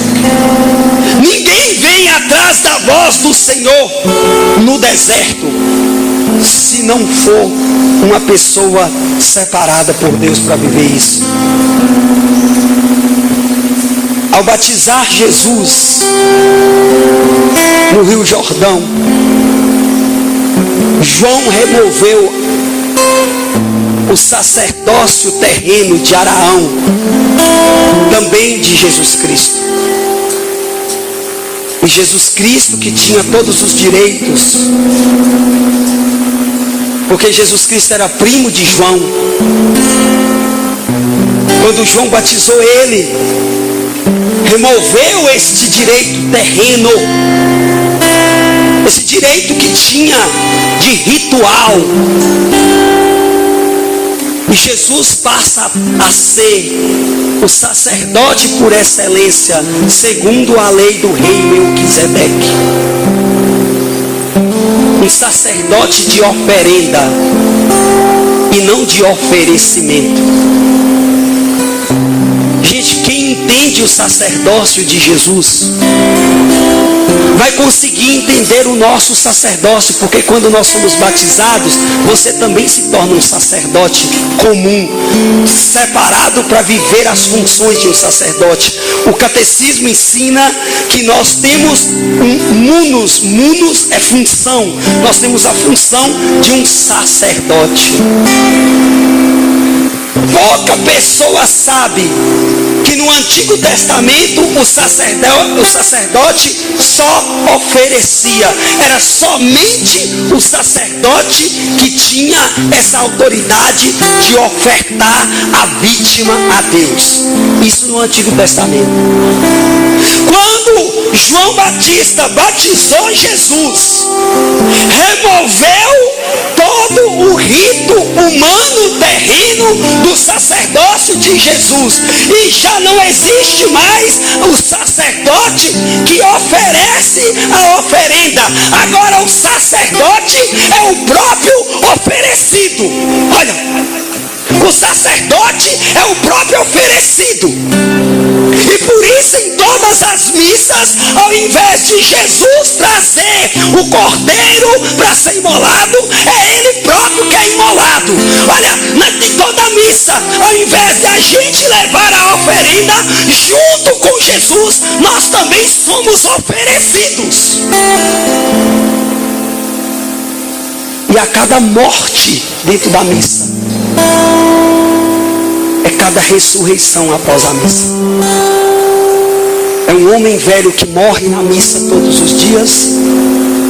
Ninguém vem atrás da voz do Senhor no deserto se não for uma pessoa separada por Deus para viver isso. Ao batizar Jesus no Rio Jordão, João removeu o sacerdócio terreno de Araão, também de Jesus Cristo. E Jesus Cristo, que tinha todos os direitos, porque Jesus Cristo era primo de João. Quando João batizou ele, removeu este direito terreno, esse direito que tinha de ritual. E Jesus passa a ser o sacerdote por excelência, segundo a lei do rei Melquisedeque. Um sacerdote de oferenda e não de oferecimento. Gente, quem entende o sacerdócio de Jesus vai conseguir entender o nosso sacerdócio, porque quando nós somos batizados, você também se torna um sacerdote comum, separado para viver as funções de um sacerdote. O catecismo ensina que nós temos um munus é função, nós temos a função de um sacerdote. Pouca pessoa sabe que no Antigo Testamento o sacerdote só oferecia. Era somente o sacerdote que tinha essa autoridade de ofertar a vítima a Deus. Isso no Antigo Testamento. Quando João Batista batizou Jesus, removeu todo o rito humano terreno do sacerdócio de Jesus, e já não existe mais o sacerdote que oferece a oferenda. Agora o sacerdote é o próprio oferecido. Olha, o sacerdote é o próprio oferecido. E por isso em todas as missas, ao invés de Jesus trazer o cordeiro para ser imolado, é ele próprio que é imolado. Olha, em toda missa, ao invés de a gente levar a oferenda junto com Jesus, nós também somos oferecidos. E a cada morte dentro da missa é cada ressurreição após a missa. É um homem velho que morre na missa todos os dias,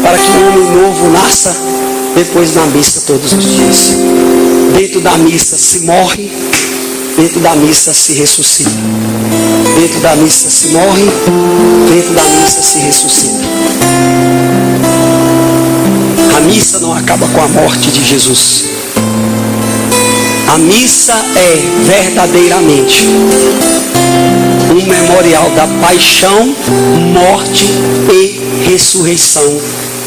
para que um homem novo nasça depois na missa todos os dias. Dentro da missa se morre, dentro da missa se ressuscita. Dentro da missa se morre, dentro da missa se ressuscita. A missa não acaba com a morte de Jesus. A missa é verdadeiramente um memorial da paixão, morte e ressurreição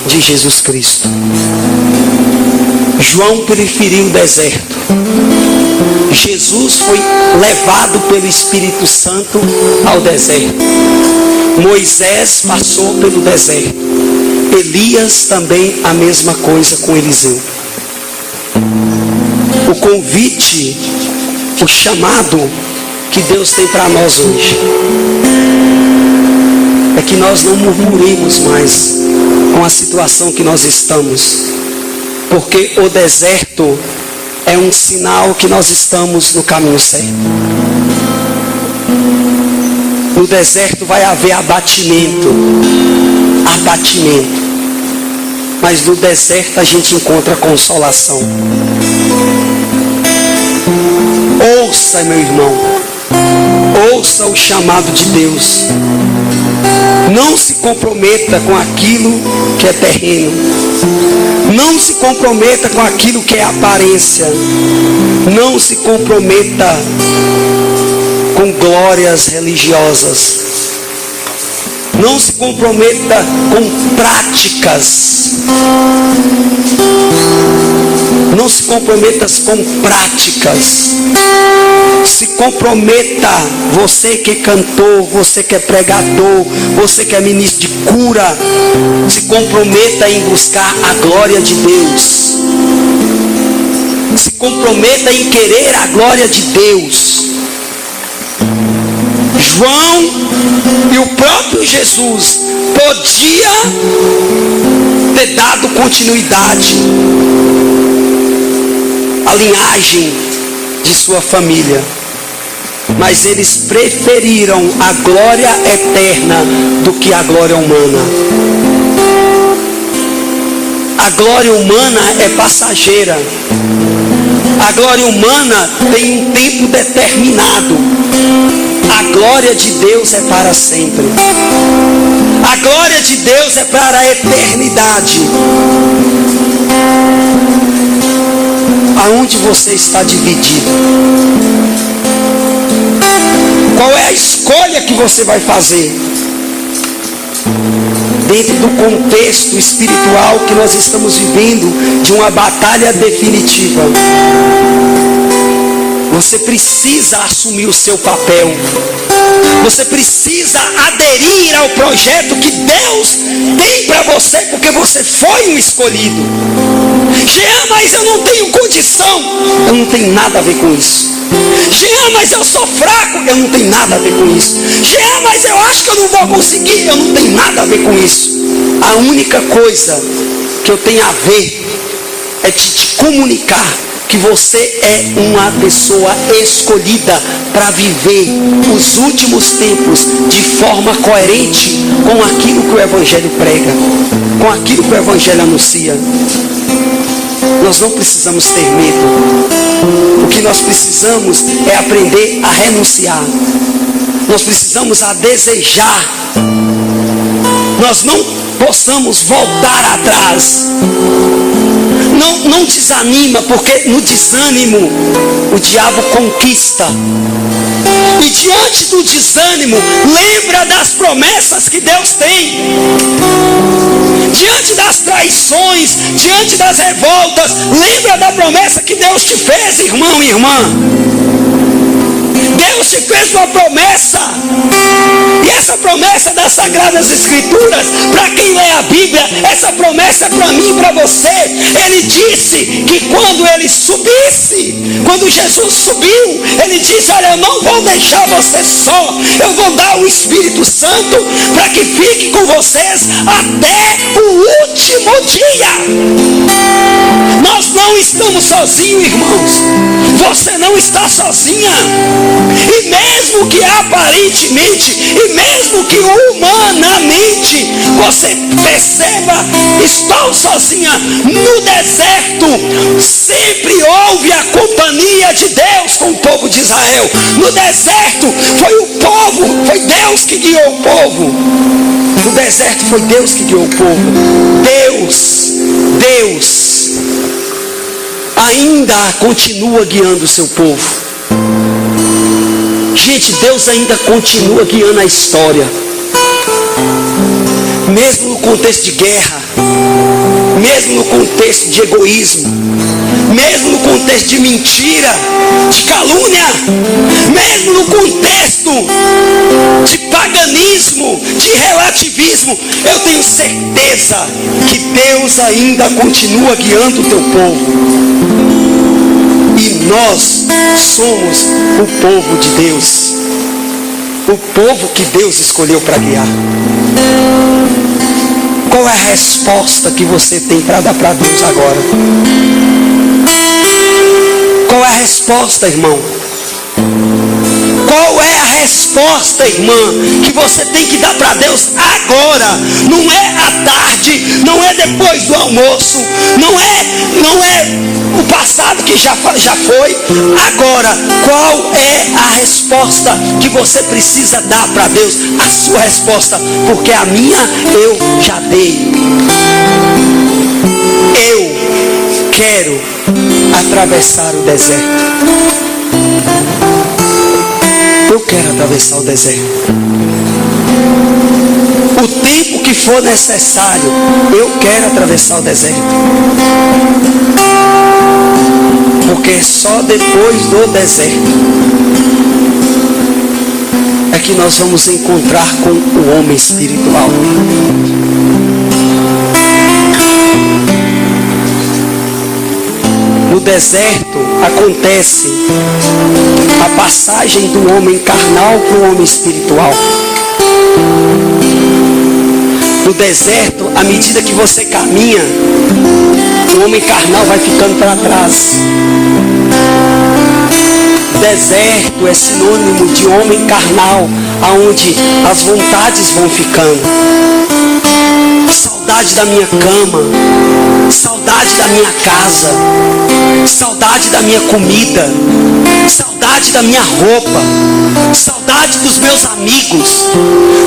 de Jesus Cristo. João preferiu o deserto. Jesus foi levado pelo Espírito Santo ao deserto. Moisés passou pelo deserto. Elias também a mesma coisa com Eliseu. O convite, o chamado que Deus tem para nós hoje é que nós não murmuremos mais com a situação que nós estamos, porque o deserto é um sinal que nós estamos no caminho certo. No deserto vai haver abatimento, mas no deserto a gente encontra consolação. Ouça, meu irmão, ouça o chamado de Deus. Não se comprometa com aquilo que é terreno. Não se comprometa com aquilo que é aparência. Não se comprometa com glórias religiosas. Não se comprometa com práticas. Não se comprometa com práticas. Se comprometa, você que é cantor, você que é pregador, você que é ministro de cura, se comprometa em buscar a glória de Deus. Se comprometa em querer a glória de Deus. João e o próprio Jesus podia ter dado continuidade à linhagem de sua família, mas eles preferiram a glória eterna do que a glória humana. A glória humana é passageira. A glória humana tem um tempo determinado. A glória de Deus é para sempre. A glória de Deus é para a eternidade. Aonde você está dividido? Qual é a escolha que você vai fazer? Dentro do contexto espiritual que nós estamos vivendo, de uma batalha definitiva. Você precisa assumir o seu papel. Você precisa aderir ao projeto que Deus tem para você, porque você foi um escolhido. Jean, mas eu não tenho condição. Eu não tenho nada a ver com isso. Jean, mas eu sou fraco. Eu não tenho nada a ver com isso. Jean, mas eu acho que eu não vou conseguir. Eu não tenho nada a ver com isso. A única coisa que eu tenho a ver é de te comunicar que você é uma pessoa escolhida para viver os últimos tempos de forma coerente com aquilo que o Evangelho prega, com aquilo que o Evangelho anuncia. Nós não precisamos ter medo. O que nós precisamos é aprender a renunciar. Nós precisamos a desejar. Nós não possamos voltar atrás. Não desanima, porque no desânimo o diabo conquista. E diante do desânimo, lembra das promessas que Deus tem. Diante das traições, diante das revoltas, lembra da promessa que Deus te fez, irmão e irmã. Deus te fez uma promessa. E essa promessa das Sagradas Escrituras, para quem lê a Bíblia, essa promessa é para mim e para você. Ele disse que quando ele subisse, quando Jesus subiu, ele disse: olha, eu não vou deixar você só, eu vou dar o Espírito Santo para que fique com vocês até o último dia. Nós não estamos sozinhos, irmãos. Você não está sozinha. E mesmo que aparentemente, e mesmo que humanamente, você perceba, estou sozinha. No deserto, sempre houve a companhia de Deus com o povo de Israel. No deserto, foi o povo, foi Deus que guiou o povo. No deserto, foi Deus que guiou o povo. Deus ainda continua guiando o seu povo. Gente, Deus ainda continua guiando a história. Mesmo no contexto de guerra, mesmo no contexto de egoísmo, mesmo no contexto de mentira, de calúnia, mesmo no contexto de paganismo, de relativismo, eu tenho certeza que Deus ainda continua guiando o teu povo. E nós somos o povo de Deus, o povo que Deus escolheu para guiar. Qual é a resposta que você tem para dar para Deus agora? Qual é a resposta, irmão? Qual é a resposta, irmã, que você tem que dar para Deus agora? Não é à tarde, não é depois do almoço, não é o passado que já foi. Agora, qual é a resposta que você precisa dar para Deus? A sua resposta, porque a minha eu já dei. Eu quero atravessar o deserto. Eu quero atravessar o deserto. O tempo que for necessário, eu quero atravessar o deserto. Porque é só depois do deserto é que nós vamos encontrar com o homem espiritual. No deserto acontece a passagem do homem carnal para o homem espiritual. No deserto, à medida que você caminha, o homem carnal vai ficando para trás. Deserto é sinônimo de homem carnal, aonde as vontades vão ficando. Saudade da minha cama, saudade da minha casa, saudade da minha comida, saudade da minha roupa, saudade dos meus amigos,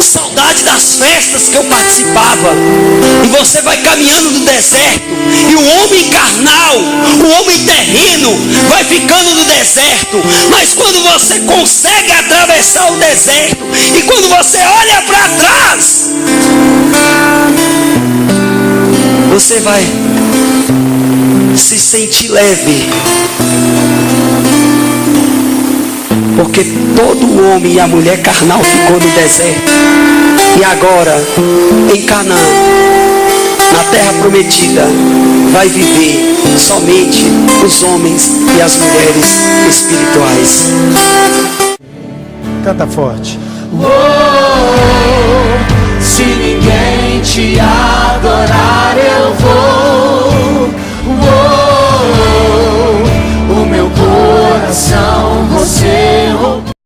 saudade das festas que eu participava. E você vai caminhando no deserto, e o homem carnal, o homem terreno, vai ficando no deserto. Mas quando você consegue atravessar o deserto, e quando você olha para trás, você vai se sentir leve. Porque todo o homem e a mulher carnal ficou no deserto. E agora, em Canaã, na terra prometida, vai viver somente os homens e as mulheres espirituais. Canta forte. Oh,